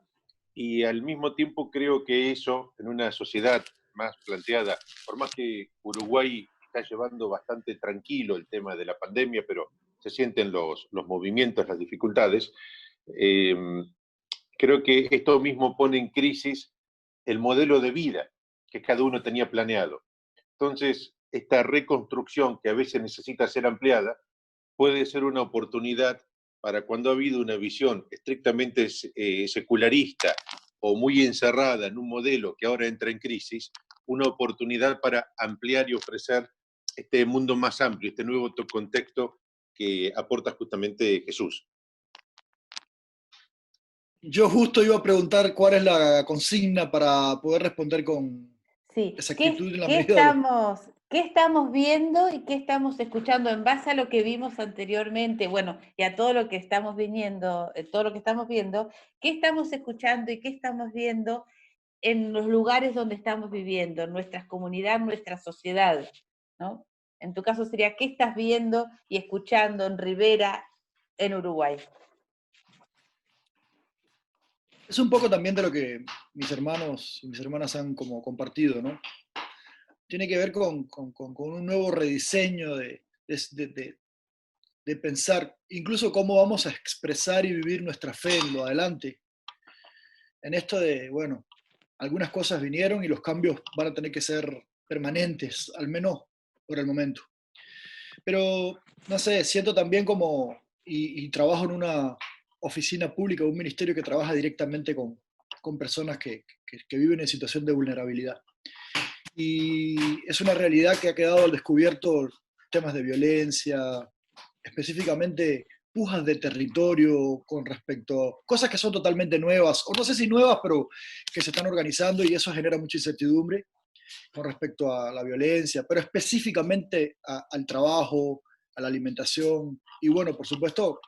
Y al mismo tiempo creo que eso, en una sociedad más planteada, por más que Uruguay está llevando bastante tranquilo el tema de la pandemia, pero se sienten los movimientos, las dificultades, creo que esto mismo pone en crisis el modelo de vida que cada uno tenía planeado. Entonces, esta reconstrucción que a veces necesita ser ampliada puede ser una oportunidad para cuando ha habido una visión estrictamente secularista o muy encerrada en un modelo que ahora entra en crisis, una oportunidad para ampliar y ofrecer este mundo más amplio, este nuevo contexto que aporta justamente Jesús. Yo justo iba a preguntar cuál es la consigna para poder responder con exactitud en la medida de lo... ¿Qué estamos viendo y qué estamos escuchando en base a lo que vimos anteriormente? Bueno, y a todo lo que estamos viendo, ¿qué estamos escuchando y qué estamos viendo en los lugares donde estamos viviendo, en nuestras comunidades, en nuestra sociedad, ¿no? En tu caso sería, ¿qué estás viendo y escuchando en Rivera, en Uruguay? Es un poco también de lo que mis hermanos y mis hermanas han como compartido, ¿no? Tiene que ver con un nuevo rediseño de pensar, incluso cómo vamos a expresar y vivir nuestra fe en lo adelante. En esto de, bueno, algunas cosas vinieron y los cambios van a tener que ser permanentes, al menos por el momento. Pero, no sé, siento también como, y trabajo en una oficina pública, un ministerio que trabaja directamente con personas que viven en situación de vulnerabilidad. Y es una realidad que ha quedado al descubierto temas de violencia, específicamente pujas de territorio con respecto a cosas que son totalmente nuevas, o no sé si nuevas, pero que se están organizando y eso genera mucha incertidumbre con respecto a la violencia, pero específicamente al trabajo, a la alimentación y bueno, por supuesto,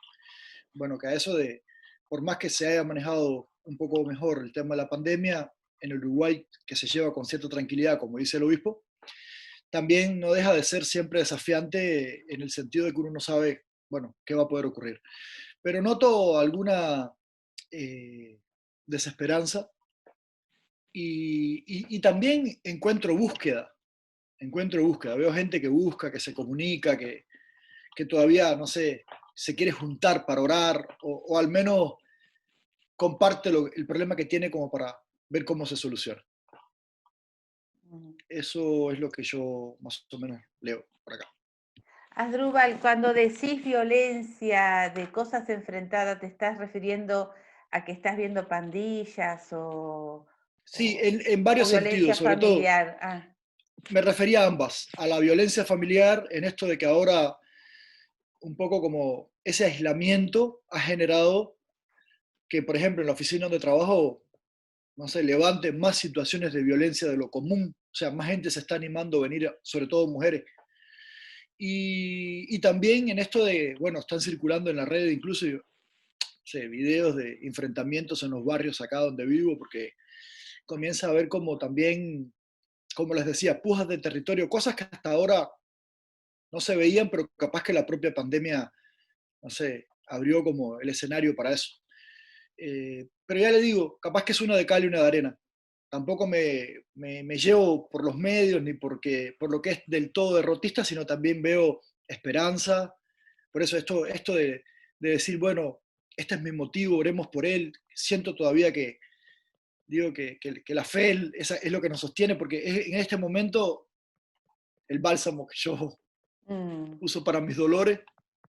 bueno, que a eso de, por más que se haya manejado un poco mejor el tema de la pandemia, en Uruguay, que se lleva con cierta tranquilidad, como dice el obispo, también no deja de ser siempre desafiante en el sentido de que uno no sabe, bueno, qué va a poder ocurrir. Pero noto alguna desesperanza y también encuentro búsqueda. Veo gente que busca, que se comunica, que todavía, no sé, se quiere juntar para orar o al menos comparte el problema que tiene como para ver cómo se soluciona. Eso es lo que yo más o menos leo por acá. Asdrúbal, cuando decís violencia de cosas enfrentadas, ¿te estás refiriendo a que estás viendo pandillas o...? Sí, en varios sentidos, sobre familiar? Todo me refería a ambas, a la violencia familiar, en esto de que ahora un poco como ese aislamiento ha generado que, por ejemplo, en la oficina donde trabajo, no sé, levanten más situaciones de violencia de lo común, o sea, más gente se está animando a venir, sobre todo mujeres. Y también en esto de, bueno, están circulando en la red incluso videos de enfrentamientos en los barrios acá donde vivo, porque comienza a haber como también, como les decía, pujas de territorio, cosas que hasta ahora no se veían, pero capaz que la propia pandemia, no sé, abrió como el escenario para eso. Pero ya le digo, capaz que es una de cal y una de arena. Tampoco me llevo por los medios ni por lo que es del todo derrotista, sino también veo esperanza. Por eso esto de decir, bueno, este es mi motivo, oremos por él. Siento todavía que la fe es lo que nos sostiene, porque es en este momento el bálsamo que yo uso para mis dolores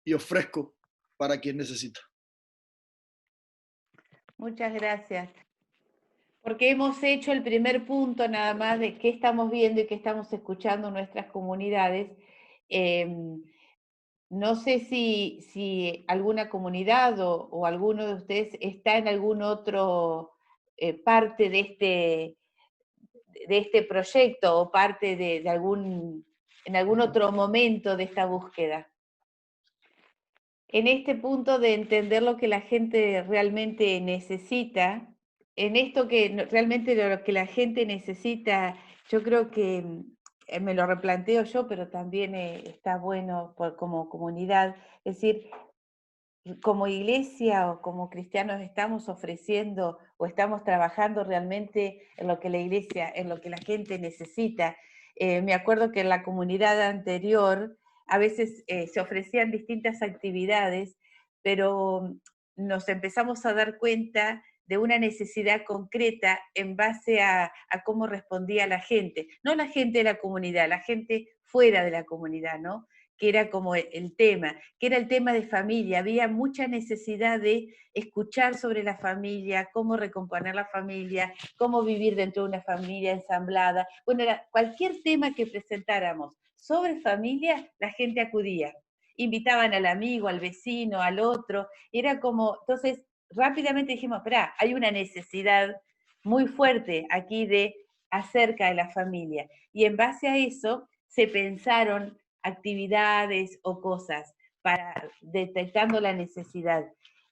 y ofrezco para quien necesita. Muchas gracias. Porque hemos hecho el primer punto nada más de qué estamos viendo y qué estamos escuchando en nuestras comunidades. No sé si alguna comunidad o alguno de ustedes está en algún otro parte de este proyecto o parte en algún otro momento de esta búsqueda. En este punto de entender lo que la gente realmente necesita, en esto que realmente lo que la gente necesita, yo creo que me lo replanteo yo, pero también está bueno como comunidad, es decir, como iglesia o como cristianos estamos ofreciendo o estamos trabajando realmente en lo que la iglesia, en lo que la gente necesita. Me acuerdo que en la comunidad anterior a veces se ofrecían distintas actividades, pero nos empezamos a dar cuenta de una necesidad concreta en base a cómo respondía la gente. No la gente de la comunidad, la gente fuera de la comunidad, ¿no? que era como el tema, que era el tema de familia. Había mucha necesidad de escuchar sobre la familia, cómo recomponer la familia, cómo vivir dentro de una familia ensamblada. Bueno, era cualquier tema que presentáramos sobre familia, la gente acudía. Invitaban al amigo, al vecino, al otro. Era como, entonces, rápidamente dijimos, espera, hay una necesidad muy fuerte aquí de acerca de la familia. Y en base a eso se pensaron actividades o cosas para detectando la necesidad.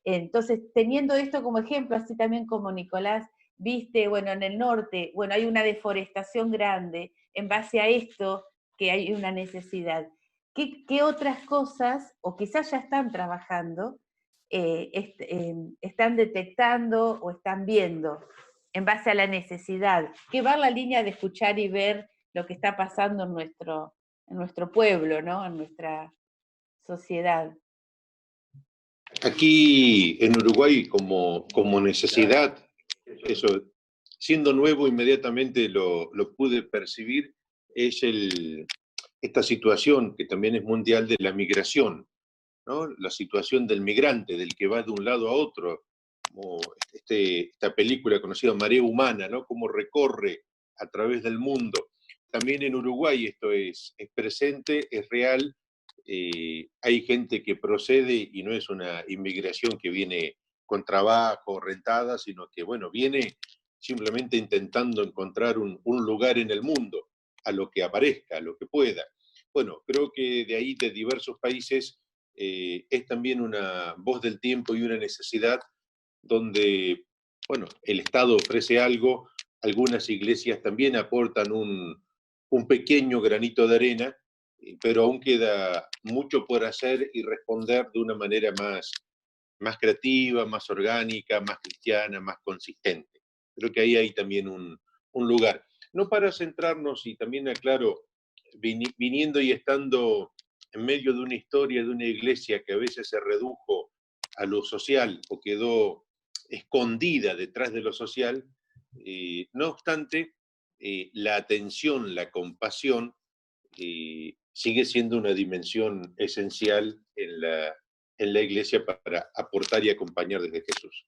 Entonces, teniendo esto como ejemplo, así también como Nicolás, viste, bueno, en el norte, bueno, hay una deforestación grande, en base a esto que hay una necesidad. ¿Qué otras cosas, o quizás ya están trabajando, están detectando o están viendo en base a la necesidad? Que va la línea de escuchar y ver lo que está pasando en nuestro pueblo, ¿no? En nuestra sociedad. Aquí en Uruguay, como necesidad, eso, siendo nuevo, inmediatamente lo pude percibir, es esta situación que también es mundial de la migración, ¿no? La situación del migrante, del que va de un lado a otro, como esta película conocida Marea Humana, ¿no? Cómo recorre a través del mundo. También en Uruguay esto es presente, es real. Hay gente que procede y no es una inmigración que viene con trabajo, rentada, sino que, bueno, viene simplemente intentando encontrar un lugar en el mundo, a lo que aparezca, a lo que pueda. Bueno, creo que de ahí, de diversos países, es también una voz del tiempo y una necesidad donde, bueno, el Estado ofrece algo, algunas iglesias también aportan un pequeño granito de arena, pero aún queda mucho por hacer y responder de una manera más creativa, más orgánica, más cristiana, más consistente. Creo que ahí hay también un lugar. No para centrarnos, y también aclaro, viniendo y estando en medio de una historia de una iglesia que a veces se redujo a lo social o quedó escondida detrás de lo social, no obstante, la atención, la compasión, sigue siendo una dimensión esencial en la iglesia para aportar y acompañar desde Jesús.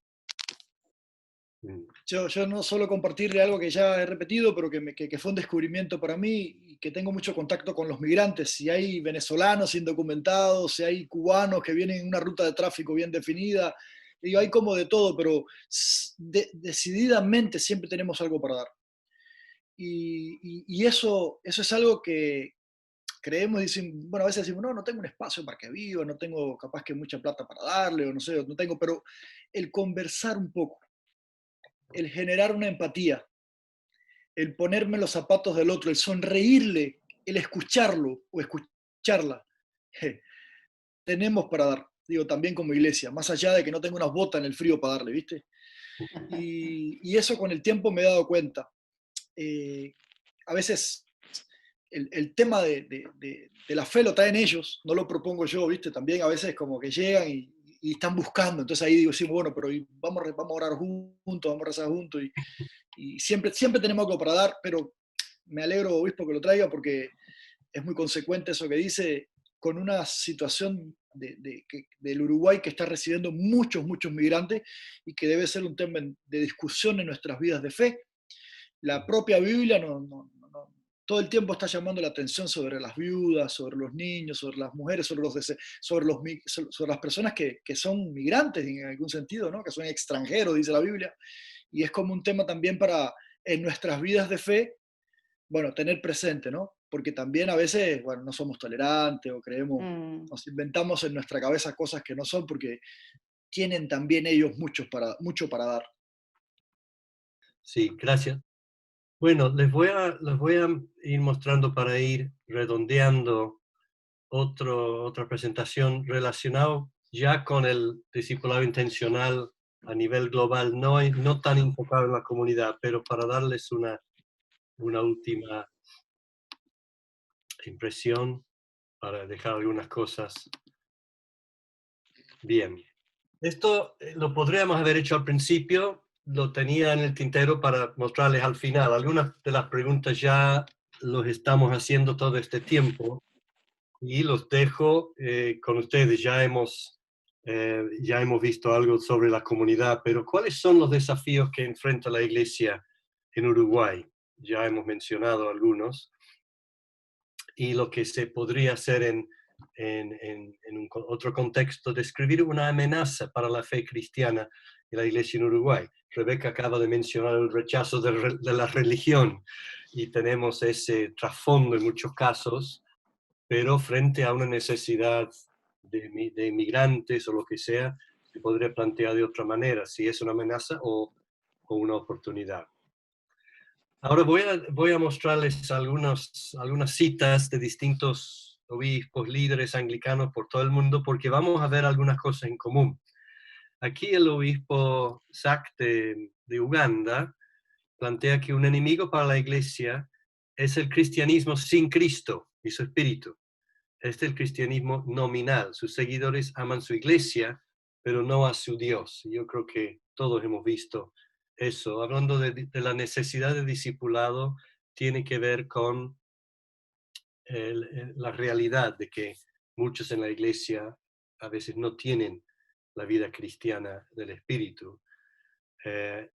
Yo no solo compartirle algo que ya he repetido, pero que fue un descubrimiento para mí, y que tengo mucho contacto con los migrantes. Si hay venezolanos indocumentados, si hay cubanos que vienen en una ruta de tráfico bien definida, digo, hay como de todo, pero decididamente siempre tenemos algo para dar. Y eso es algo que creemos, dicen, bueno, a veces decimos, no tengo un espacio para que viva, no tengo capaz que mucha plata para darle, o no sé, no tengo, pero el conversar un poco, el generar una empatía, el ponerme en los zapatos del otro, el sonreírle, el escucharlo o escucharla, tenemos para dar, digo, también como iglesia, más allá de que no tengo unas botas en el frío para darle, ¿viste? Y eso con el tiempo me he dado cuenta. A veces el tema de la fe lo traen ellos, no lo propongo yo, ¿viste? También a veces como que llegan y están buscando, entonces ahí digo, sí, bueno, pero vamos a orar juntos, vamos a rezar juntos, y siempre tenemos algo para dar, pero me alegro, obispo, que lo traiga, porque es muy consecuente eso que dice, con una situación del Uruguay que está recibiendo muchos migrantes, y que debe ser un tema de discusión en nuestras vidas de fe. La propia Biblia todo el tiempo está llamando la atención sobre las viudas, sobre los niños, sobre las mujeres, sobre las personas que son migrantes en algún sentido, ¿no? Que son extranjeros, dice la Biblia. Y es como un tema también para, en nuestras vidas de fe, bueno, tener presente, ¿no? Porque también a veces, bueno, no somos tolerantes o creemos, nos inventamos en nuestra cabeza cosas que no son, porque tienen también ellos mucho para dar. Sí, gracias. Bueno, les voy a ir mostrando para ir redondeando otra presentación relacionada ya con el discipulado intencional a nivel global, no tan enfocado en la comunidad, pero para darles una última impresión, para dejar algunas cosas bien. Esto lo podríamos haber hecho al principio, lo tenía en el tintero para mostrarles al final. Algunas de las preguntas ya los estamos haciendo todo este tiempo, Y los dejo con ustedes. Ya hemos visto algo sobre la comunidad, pero ¿cuáles son los desafíos que enfrenta la Iglesia en Uruguay? Ya hemos mencionado algunos. Y lo que se podría hacer en otro contexto, describir una amenaza para la fe cristiana en la Iglesia en Uruguay. Rebeca acaba de mencionar el rechazo de la religión y tenemos ese trasfondo en muchos casos, pero frente a una necesidad de inmigrantes o lo que sea, se podría plantear de otra manera, si es una amenaza o una oportunidad. Ahora voy a mostrarles algunas citas de distintos obispos, líderes anglicanos por todo el mundo, porque vamos a ver algunas cosas en común. Aquí el obispo Zac de Uganda plantea que un enemigo para la Iglesia es el cristianismo sin Cristo y su espíritu. Este es el cristianismo nominal. Sus seguidores aman su Iglesia, pero no a su Dios. Yo creo que todos hemos visto eso. Hablando de la necesidad de discipulado, tiene que ver con la realidad de que muchos en la Iglesia a veces no tienen la vida cristiana del Espíritu.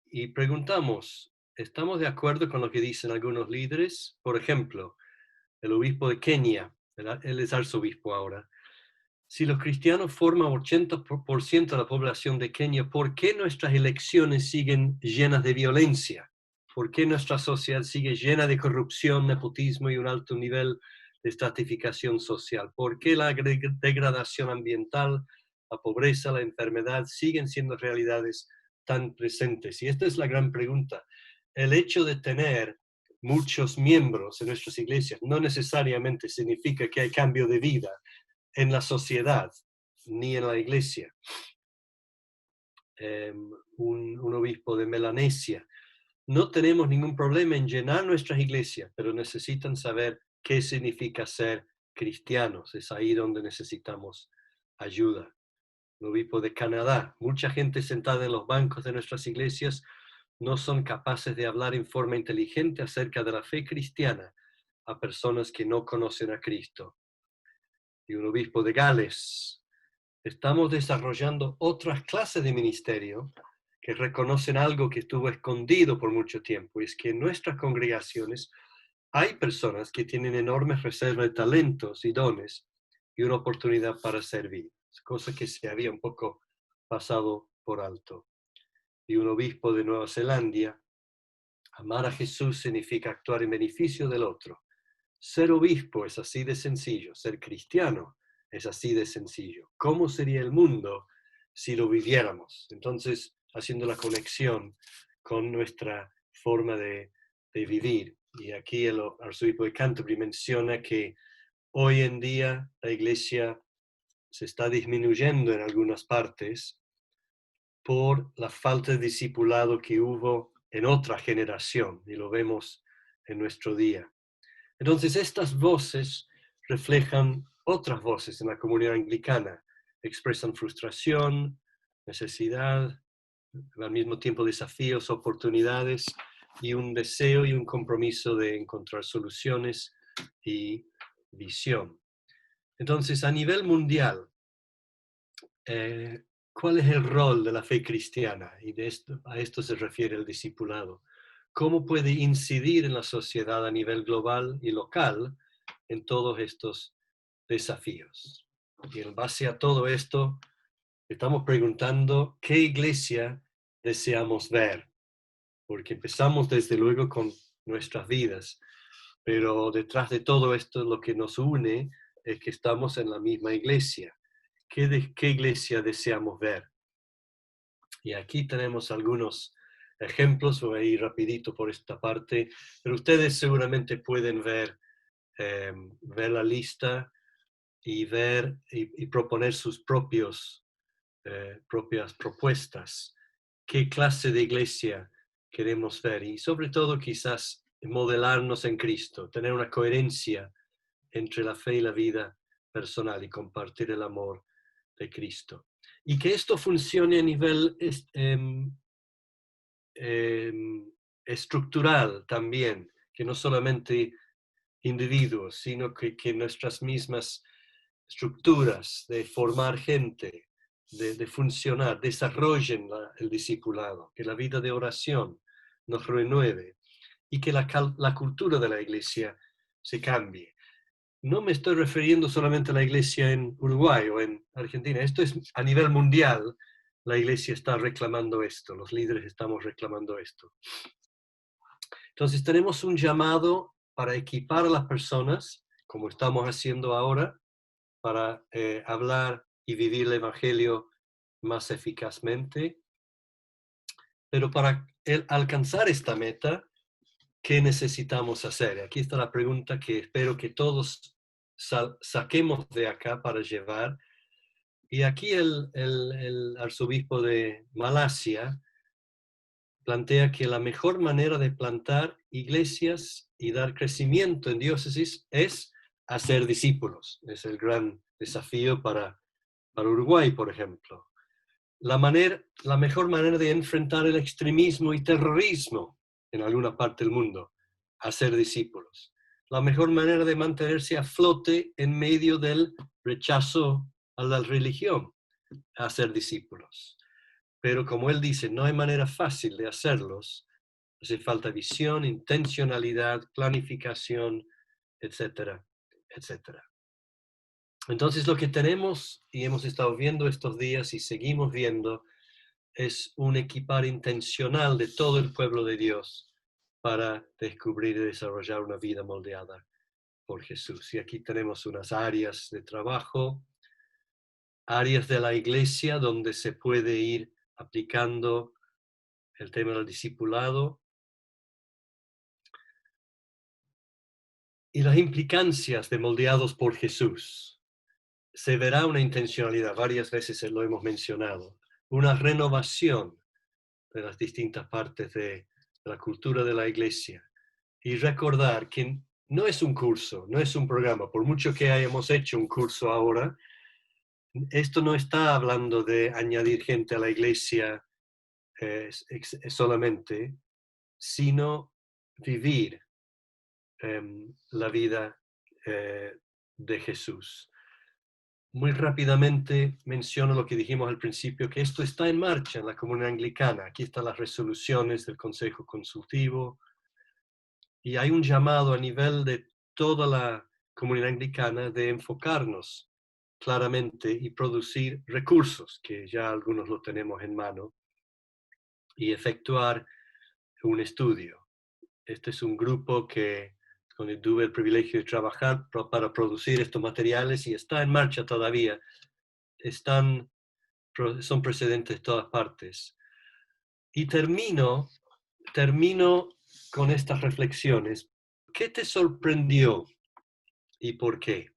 Y preguntamos, ¿estamos de acuerdo con lo que dicen algunos líderes? Por ejemplo, el obispo de Kenia, él es arzobispo ahora. Si los cristianos forman 80% de la población de Kenia, ¿por qué nuestras elecciones siguen llenas de violencia? ¿Por qué nuestra sociedad sigue llena de corrupción, nepotismo y un alto nivel de estratificación social? ¿Por qué la degradación ambiental, la pobreza, la enfermedad siguen siendo realidades tan presentes? Y esta es la gran pregunta. El hecho de tener muchos miembros en nuestras iglesias no necesariamente significa que hay cambio de vida en la sociedad, ni en la iglesia. Un obispo de Melanesia. No tenemos ningún problema en llenar nuestras iglesias, pero necesitan saber qué significa ser cristianos. Es ahí donde necesitamos ayuda. El obispo de Canadá. Mucha gente sentada en los bancos de nuestras iglesias no son capaces de hablar en forma inteligente acerca de la fe cristiana a personas que no conocen a Cristo. Y un obispo de Gales. Estamos desarrollando otras clases de ministerio que reconocen algo que estuvo escondido por mucho tiempo, y es que en nuestras congregaciones hay personas que tienen enormes reservas de talentos y dones y una oportunidad para servir, cosa que se había un poco pasado por alto. Y un obispo de Nueva Zelanda, amar a Jesús significa actuar en beneficio del otro. Ser obispo es así de sencillo, ser cristiano es así de sencillo. ¿Cómo sería el mundo si lo viviéramos? Entonces, haciendo la conexión con nuestra forma de vivir. Y aquí el arzobispo de Canterbury menciona que hoy en día la iglesia se está disminuyendo en algunas partes por la falta de discipulado que hubo en otra generación, y lo vemos en nuestro día. Entonces, estas voces reflejan otras voces en la comunidad anglicana, expresan frustración, necesidad, al mismo tiempo desafíos, oportunidades y un deseo y un compromiso de encontrar soluciones y visión. Entonces, a nivel mundial, ¿cuál es el rol de la fe cristiana? Y a esto se refiere el discipulado. ¿Cómo puede incidir en la sociedad a nivel global y local en todos estos desafíos? Y en base a todo esto, estamos preguntando qué iglesia deseamos ver, porque empezamos desde luego con nuestras vidas, pero detrás de todo esto lo que nos une es que estamos en la misma iglesia. ¿Qué iglesia deseamos ver? Y aquí tenemos algunos ejemplos, voy a ir rapidito por esta parte, pero ustedes seguramente pueden ver la lista y ver y proponer sus propias propuestas. ¿Qué clase de iglesia queremos ver? Y sobre todo quizás modelarnos en Cristo, tener una coherencia entre la fe y la vida personal y compartir el amor de Cristo. Y que esto funcione a nivel estructural también, que no solamente individuos, sino que nuestras mismas estructuras de formar gente, de funcionar, desarrollen el discipulado, que la vida de oración nos renueve y que la cultura de la iglesia se cambie. No me estoy refiriendo solamente a la iglesia en Uruguay o en Argentina, esto es a nivel mundial. La iglesia está reclamando esto, los líderes estamos reclamando esto. Entonces tenemos un llamado para equipar a las personas, como estamos haciendo ahora, para hablar y vivir el evangelio más eficazmente. Pero para alcanzar esta meta, ¿qué necesitamos hacer? Aquí está la pregunta que espero que todos saquemos de acá para llevar. Y aquí el arzobispo de Malasia plantea que la mejor manera de plantar iglesias y dar crecimiento en diócesis es hacer discípulos. Es el gran desafío para Uruguay, por ejemplo. La mejor manera de enfrentar el extremismo y terrorismo en alguna parte del mundo, hacer discípulos. La mejor manera de mantenerse a flote en medio del rechazo a la religión, hacer discípulos. Pero como él dice, no hay manera fácil de hacerlos. Hace falta visión, intencionalidad, planificación, etcétera, etcétera. Entonces lo que tenemos y hemos estado viendo estos días y seguimos viendo es un equipar intencional de todo el pueblo de Dios para descubrir y desarrollar una vida moldeada por Jesús. Y aquí tenemos unas áreas de trabajo, áreas de la iglesia donde se puede ir aplicando el tema del discipulado y las implicancias de moldeados por Jesús. Se verá una intencionalidad, varias veces lo hemos mencionado, una renovación de las distintas partes de la cultura de la iglesia. Y recordar que no es un curso, no es un programa, por mucho que hayamos hecho un curso ahora, esto no está hablando de añadir gente a la iglesia solamente, sino vivir la vida de Jesús. Muy rápidamente menciono lo que dijimos al principio, que esto está en marcha en la comunidad anglicana. Aquí están las resoluciones del Consejo Consultivo y hay un llamado a nivel de toda la comunidad anglicana de enfocarnos claramente y producir recursos, que ya algunos lo tenemos en mano, y efectuar un estudio. Este es un grupo donde tuve el privilegio de trabajar para producir estos materiales y está en marcha todavía. Son precedentes de todas partes. Y termino con estas reflexiones. ¿Qué te sorprendió y por qué?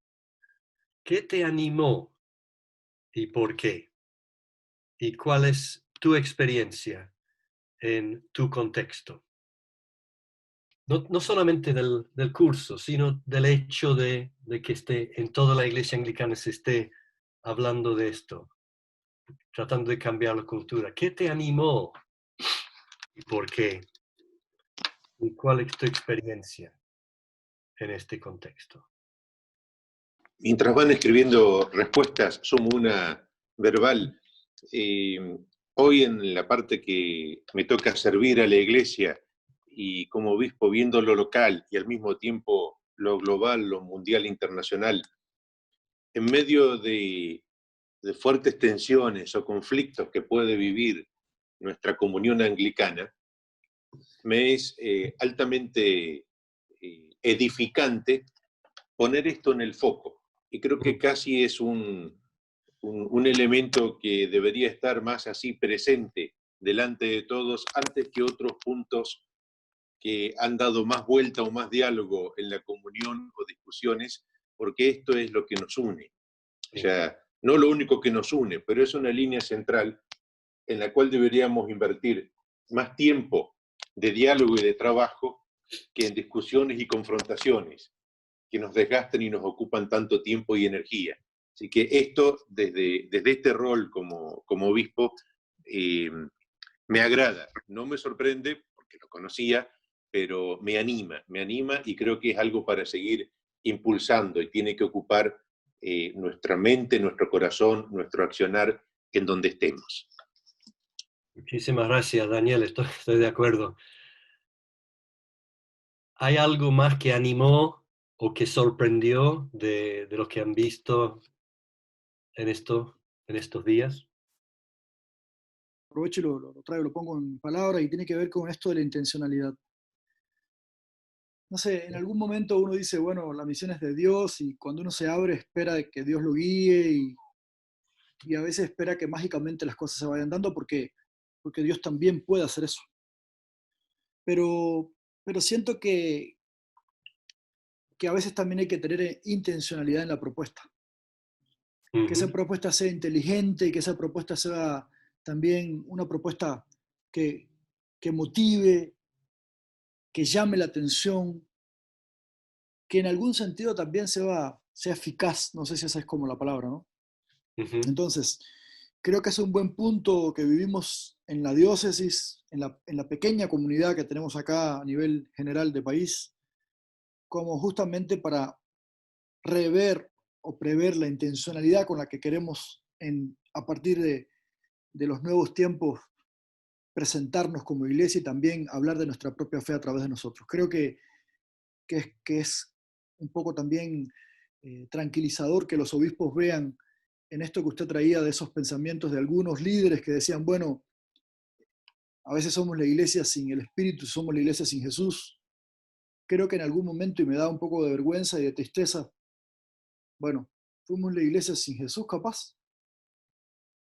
¿Qué te animó y por qué? ¿Y cuál es tu experiencia en tu contexto? No solamente del curso, sino del hecho de que en toda la iglesia anglicana se esté hablando de esto, tratando de cambiar la cultura. ¿Qué te animó y por qué? ¿Y cuál es tu experiencia en este contexto? Mientras van escribiendo respuestas, sumo una verbal. Hoy en la parte que me toca servir a la iglesia y como obispo viendo lo local y al mismo tiempo lo global, lo mundial, internacional, en medio de fuertes tensiones o conflictos que puede vivir nuestra comunión anglicana, me es altamente edificante poner esto en el foco. Y creo que casi es un elemento que debería estar más así presente delante de todos antes que otros puntos que han dado más vuelta o más diálogo en la comunión o discusiones, porque esto es lo que nos une. O sea, no lo único que nos une, pero es una línea central en la cual deberíamos invertir más tiempo de diálogo y de trabajo que en discusiones y confrontaciones que nos desgastan y nos ocupan tanto tiempo y energía. Así que esto, desde este rol como obispo, me agrada. No me sorprende, porque lo conocía, pero me anima y creo que es algo para seguir impulsando y tiene que ocupar nuestra mente, nuestro corazón, nuestro accionar en donde estemos. Muchísimas gracias, Daniel, estoy de acuerdo. ¿Hay algo más que animó o que sorprendió de lo que han visto en estos días? Aprovecho y lo traigo, lo pongo en palabras, y tiene que ver con esto de la intencionalidad. No sé, en algún momento uno dice, bueno, la misión es de Dios, y cuando uno se abre espera que Dios lo guíe, y a veces espera que mágicamente las cosas se vayan dando porque Dios también puede hacer eso. Pero siento que a veces también hay que tener intencionalidad en la propuesta. Que esa propuesta sea inteligente y que esa propuesta sea también una propuesta que motive, que llame la atención, que en algún sentido también sea eficaz. No sé si esa es como la palabra, ¿no? Entonces, creo que es un buen punto que vivimos en la diócesis, en la pequeña comunidad que tenemos acá a nivel general de país, como justamente para rever o prever la intencionalidad con la que queremos, a partir de los nuevos tiempos, presentarnos como iglesia y también hablar de nuestra propia fe a través de nosotros. Creo que es un poco también tranquilizador que los obispos vean en esto que usted traía de esos pensamientos de algunos líderes que decían, bueno, a veces somos la iglesia sin el Espíritu, somos la iglesia sin Jesús. Creo que en algún momento, y me da un poco de vergüenza y de tristeza, bueno, fuimos la iglesia sin Jesús capaz.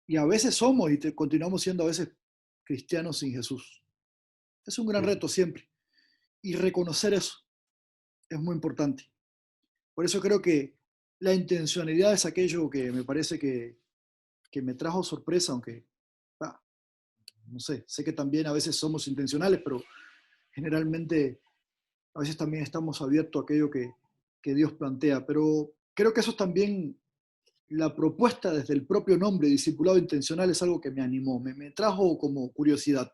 Y a veces somos y continuamos siendo a veces cristianos sin Jesús. Es un gran reto siempre. Y reconocer eso es muy importante. Por eso creo que la intencionalidad es aquello que me parece que me trajo sorpresa, aunque, no sé que también a veces somos intencionales, pero generalmente a veces también estamos abiertos a aquello que Dios plantea. Pero creo que eso es también la propuesta desde el propio nombre, discipulado intencional, es algo que me animó, me trajo como curiosidad.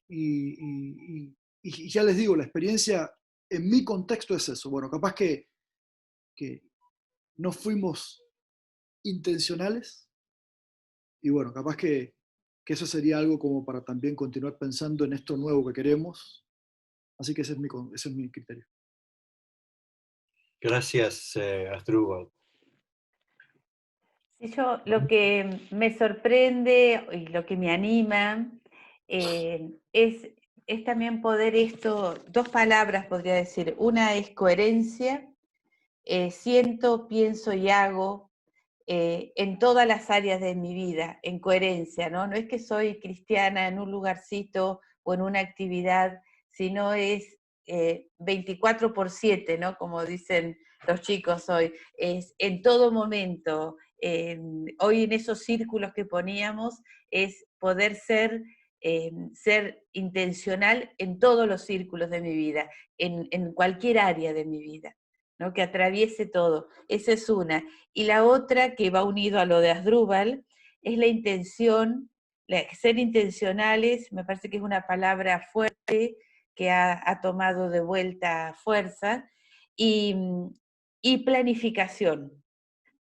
Y ya les digo, la experiencia en mi contexto es eso. Bueno, capaz que no fuimos intencionales, y bueno, capaz que eso sería algo como para también continuar pensando en esto nuevo que queremos. Así que ese es mi criterio. Gracias, Asdrúbal. Sí, yo lo que me sorprende y lo que me anima es también poder dos palabras podría decir. Una es coherencia, siento, pienso y hago en todas las áreas de mi vida, en coherencia, ¿no? No es que soy cristiana en un lugarcito o en una actividad, sino es 24/7, ¿no? Como dicen los chicos hoy, es en todo momento. Hoy en esos círculos que poníamos es poder ser intencional en todos los círculos de mi vida, en cualquier área de mi vida, ¿no? Que atraviese todo. Esa es una. Y la otra, que va unido a lo de Asdrúbal, es la intención, ser intencionales. Me parece que es una palabra fuerte que ha tomado de vuelta fuerza, y planificación.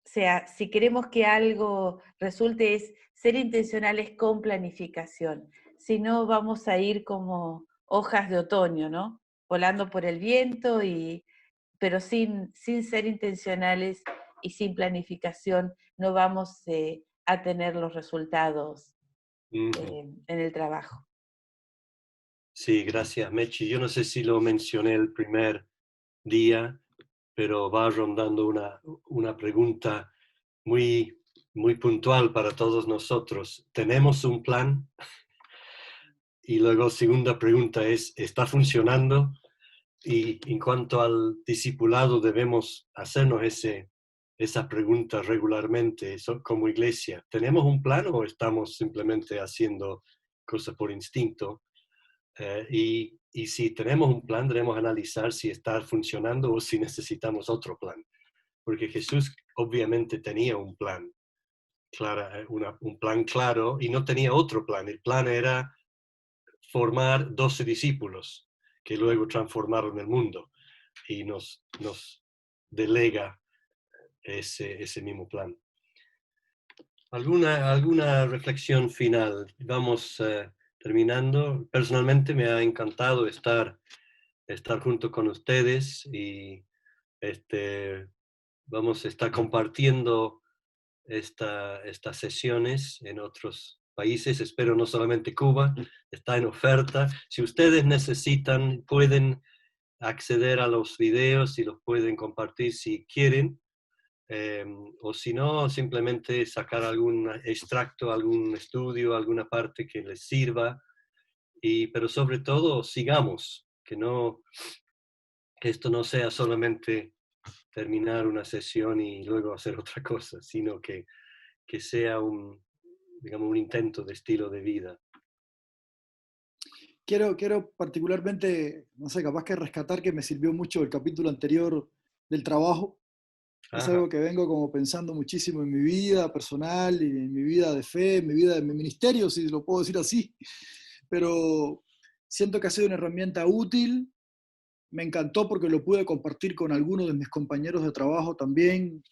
O sea, si queremos que algo resulte, es ser intencionales con planificación. Si no, vamos a ir como hojas de otoño, ¿no? Volando por el viento, pero sin ser intencionales y sin planificación no vamos a tener los resultados en el trabajo. Sí, gracias, Mechi. Yo no sé si lo mencioné el primer día, pero va rondando una pregunta muy, muy puntual para todos nosotros. ¿Tenemos un plan? Y luego, segunda pregunta es, ¿está funcionando? Y en cuanto al discipulado, debemos hacernos esa pregunta regularmente como iglesia. ¿Tenemos un plan o estamos simplemente haciendo cosas por instinto? Y si tenemos un plan, debemos analizar si está funcionando o si necesitamos otro plan. Porque Jesús obviamente tenía un plan, un plan claro, y no tenía otro plan. El plan era formar 12 discípulos que luego transformaron el mundo, y nos delega ese mismo plan. ¿Alguna reflexión final? Vamos terminando. Personalmente me ha encantado estar junto con ustedes y vamos a estar compartiendo estas sesiones en otros países. Espero no solamente Cuba, está en oferta. Si ustedes necesitan, pueden acceder a los videos y los pueden compartir si quieren. O si no, simplemente sacar algún extracto, algún estudio, alguna parte que les sirva, pero sobre todo sigamos, que esto no sea solamente terminar una sesión y luego hacer otra cosa, sino que sea digamos, un intento de estilo de vida. Quiero particularmente, no sé, capaz que rescatar que me sirvió mucho el capítulo anterior del trabajo. Es Ajá. algo que vengo como pensando muchísimo en mi vida personal y en mi vida de fe, en mi vida de mi ministerio, si lo puedo decir así. Pero siento que ha sido una herramienta útil. Me encantó porque lo pude compartir con algunos de mis compañeros de trabajo también,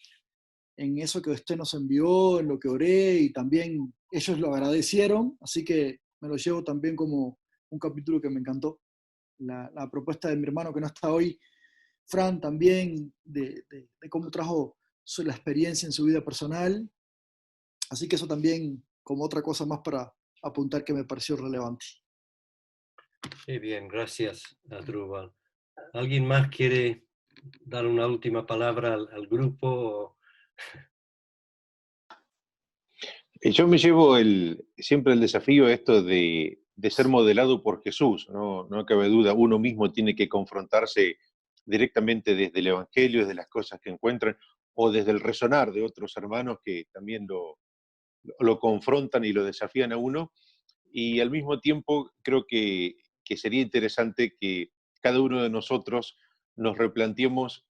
en eso que usted nos envió, en lo que oré, y también ellos lo agradecieron, así que me lo llevo también como un capítulo que me encantó. La propuesta de mi hermano que no está hoy, Fran, también de cómo trajo la experiencia en su vida personal. Así que eso también como otra cosa más para apuntar que me pareció relevante. Sí, bien, gracias, Adrúbal. ¿Alguien más quiere dar una última palabra al grupo? Yo me llevo siempre el desafío esto de ser modelado por Jesús, no cabe duda, uno mismo tiene que confrontarse directamente desde el Evangelio, desde las cosas que encuentran, o desde el resonar de otros hermanos que también lo confrontan y lo desafían a uno, y al mismo tiempo creo que sería interesante que cada uno de nosotros nos replanteemos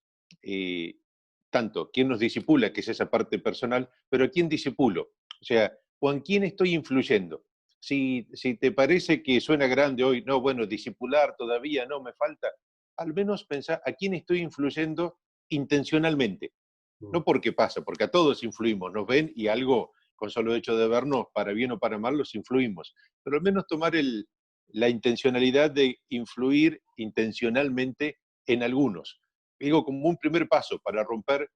tanto quién nos disipula, que es esa parte personal, pero a quién disipulo, o sea, o en quién estoy influyendo. Si te parece que suena grande hoy, no, bueno, disipular todavía no me falta, al menos pensar a quién estoy influyendo intencionalmente. No porque pasa, porque a todos influimos, nos ven y algo, con solo hecho de vernos, para bien o para mal, los influimos. Pero al menos tomar la intencionalidad de influir intencionalmente en algunos. Digo, como un primer paso para romper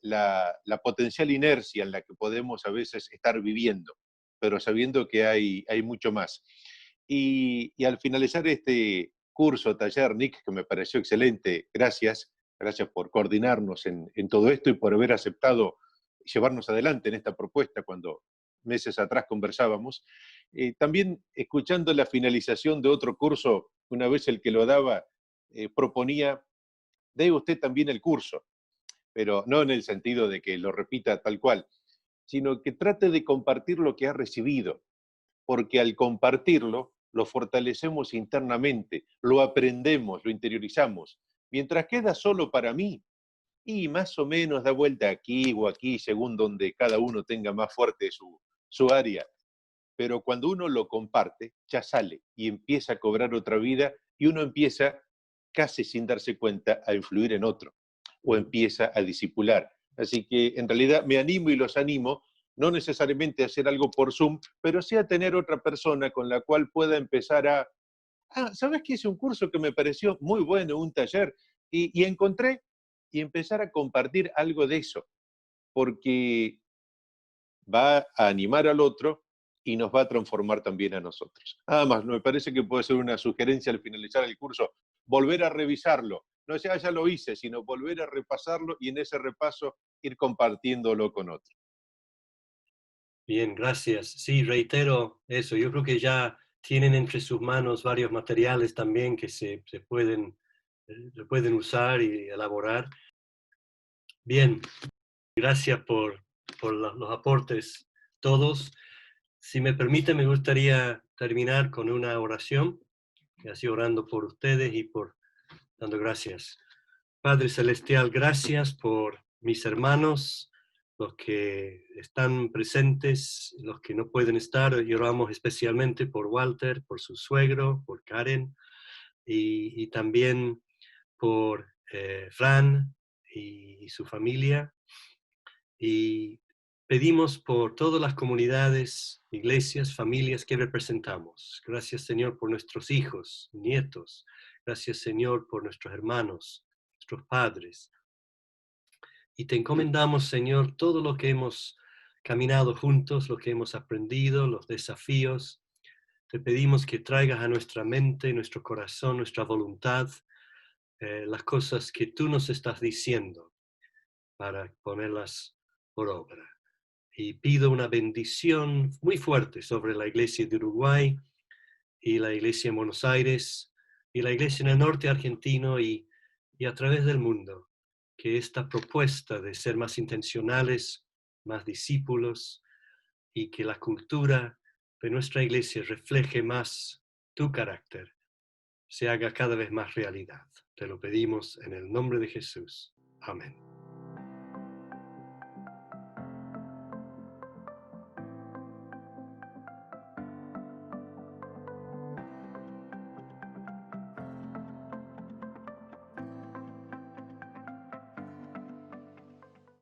la potencial inercia en la que podemos a veces estar viviendo, pero sabiendo que hay mucho más. Y al finalizar este curso, taller, Nick, que me pareció excelente, gracias por coordinarnos en todo esto y por haber aceptado llevarnos adelante en esta propuesta cuando meses atrás conversábamos. También escuchando la finalización de otro curso, una vez el que lo daba proponía, dé usted también el curso, pero no en el sentido de que lo repita tal cual, sino que trate de compartir lo que ha recibido, porque al compartirlo lo fortalecemos internamente, lo aprendemos, lo interiorizamos. Mientras queda solo para mí, y más o menos da vuelta aquí o aquí, según donde cada uno tenga más fuerte su área. Pero cuando uno lo comparte, ya sale y empieza a cobrar otra vida y uno empieza, casi sin darse cuenta, a influir en otro o empieza a disipular. Así que en realidad me animo y los animo, no necesariamente a hacer algo por Zoom, pero sí a tener otra persona con la cual pueda empezar ¿sabes qué? Hice un curso que me pareció muy bueno, un taller, y encontré y empezar a compartir algo de eso, porque va a animar al otro y nos va a transformar también a nosotros. Nada más, me parece que puede ser una sugerencia al finalizar el curso, volver a revisarlo. No sea ya lo hice, sino volver a repasarlo y en ese repaso ir compartiéndolo con otro. Bien, gracias. Sí, reitero eso. Yo creo que ya tienen entre sus manos varios materiales también que se pueden usar y elaborar. Bien, gracias por los aportes todos. Si me permite, me gustaría terminar con una oración, y así orando por ustedes y dando gracias. Padre Celestial, gracias por mis hermanos, los que están presentes, los que no pueden estar, y oramos especialmente por Walter, por su suegro, por Karen, y también por Fran y su familia. Y pedimos por todas las comunidades, iglesias, familias que representamos. Gracias, Señor, por nuestros hijos, nietos. Gracias, Señor, por nuestros hermanos, nuestros padres. Y te encomendamos, Señor, todo lo que hemos caminado juntos, lo que hemos aprendido, los desafíos. Te pedimos que traigas a nuestra mente, nuestro corazón, nuestra voluntad, las cosas que tú nos estás diciendo para ponerlas por obra. Y pido una bendición muy fuerte sobre la iglesia de Uruguay y la iglesia en Buenos Aires y la iglesia en el norte argentino y a través del mundo, que esta propuesta de ser más intencionales, más discípulos y que la cultura de nuestra iglesia refleje más tu carácter, se haga cada vez más realidad. Te lo pedimos en el nombre de Jesús. Amén.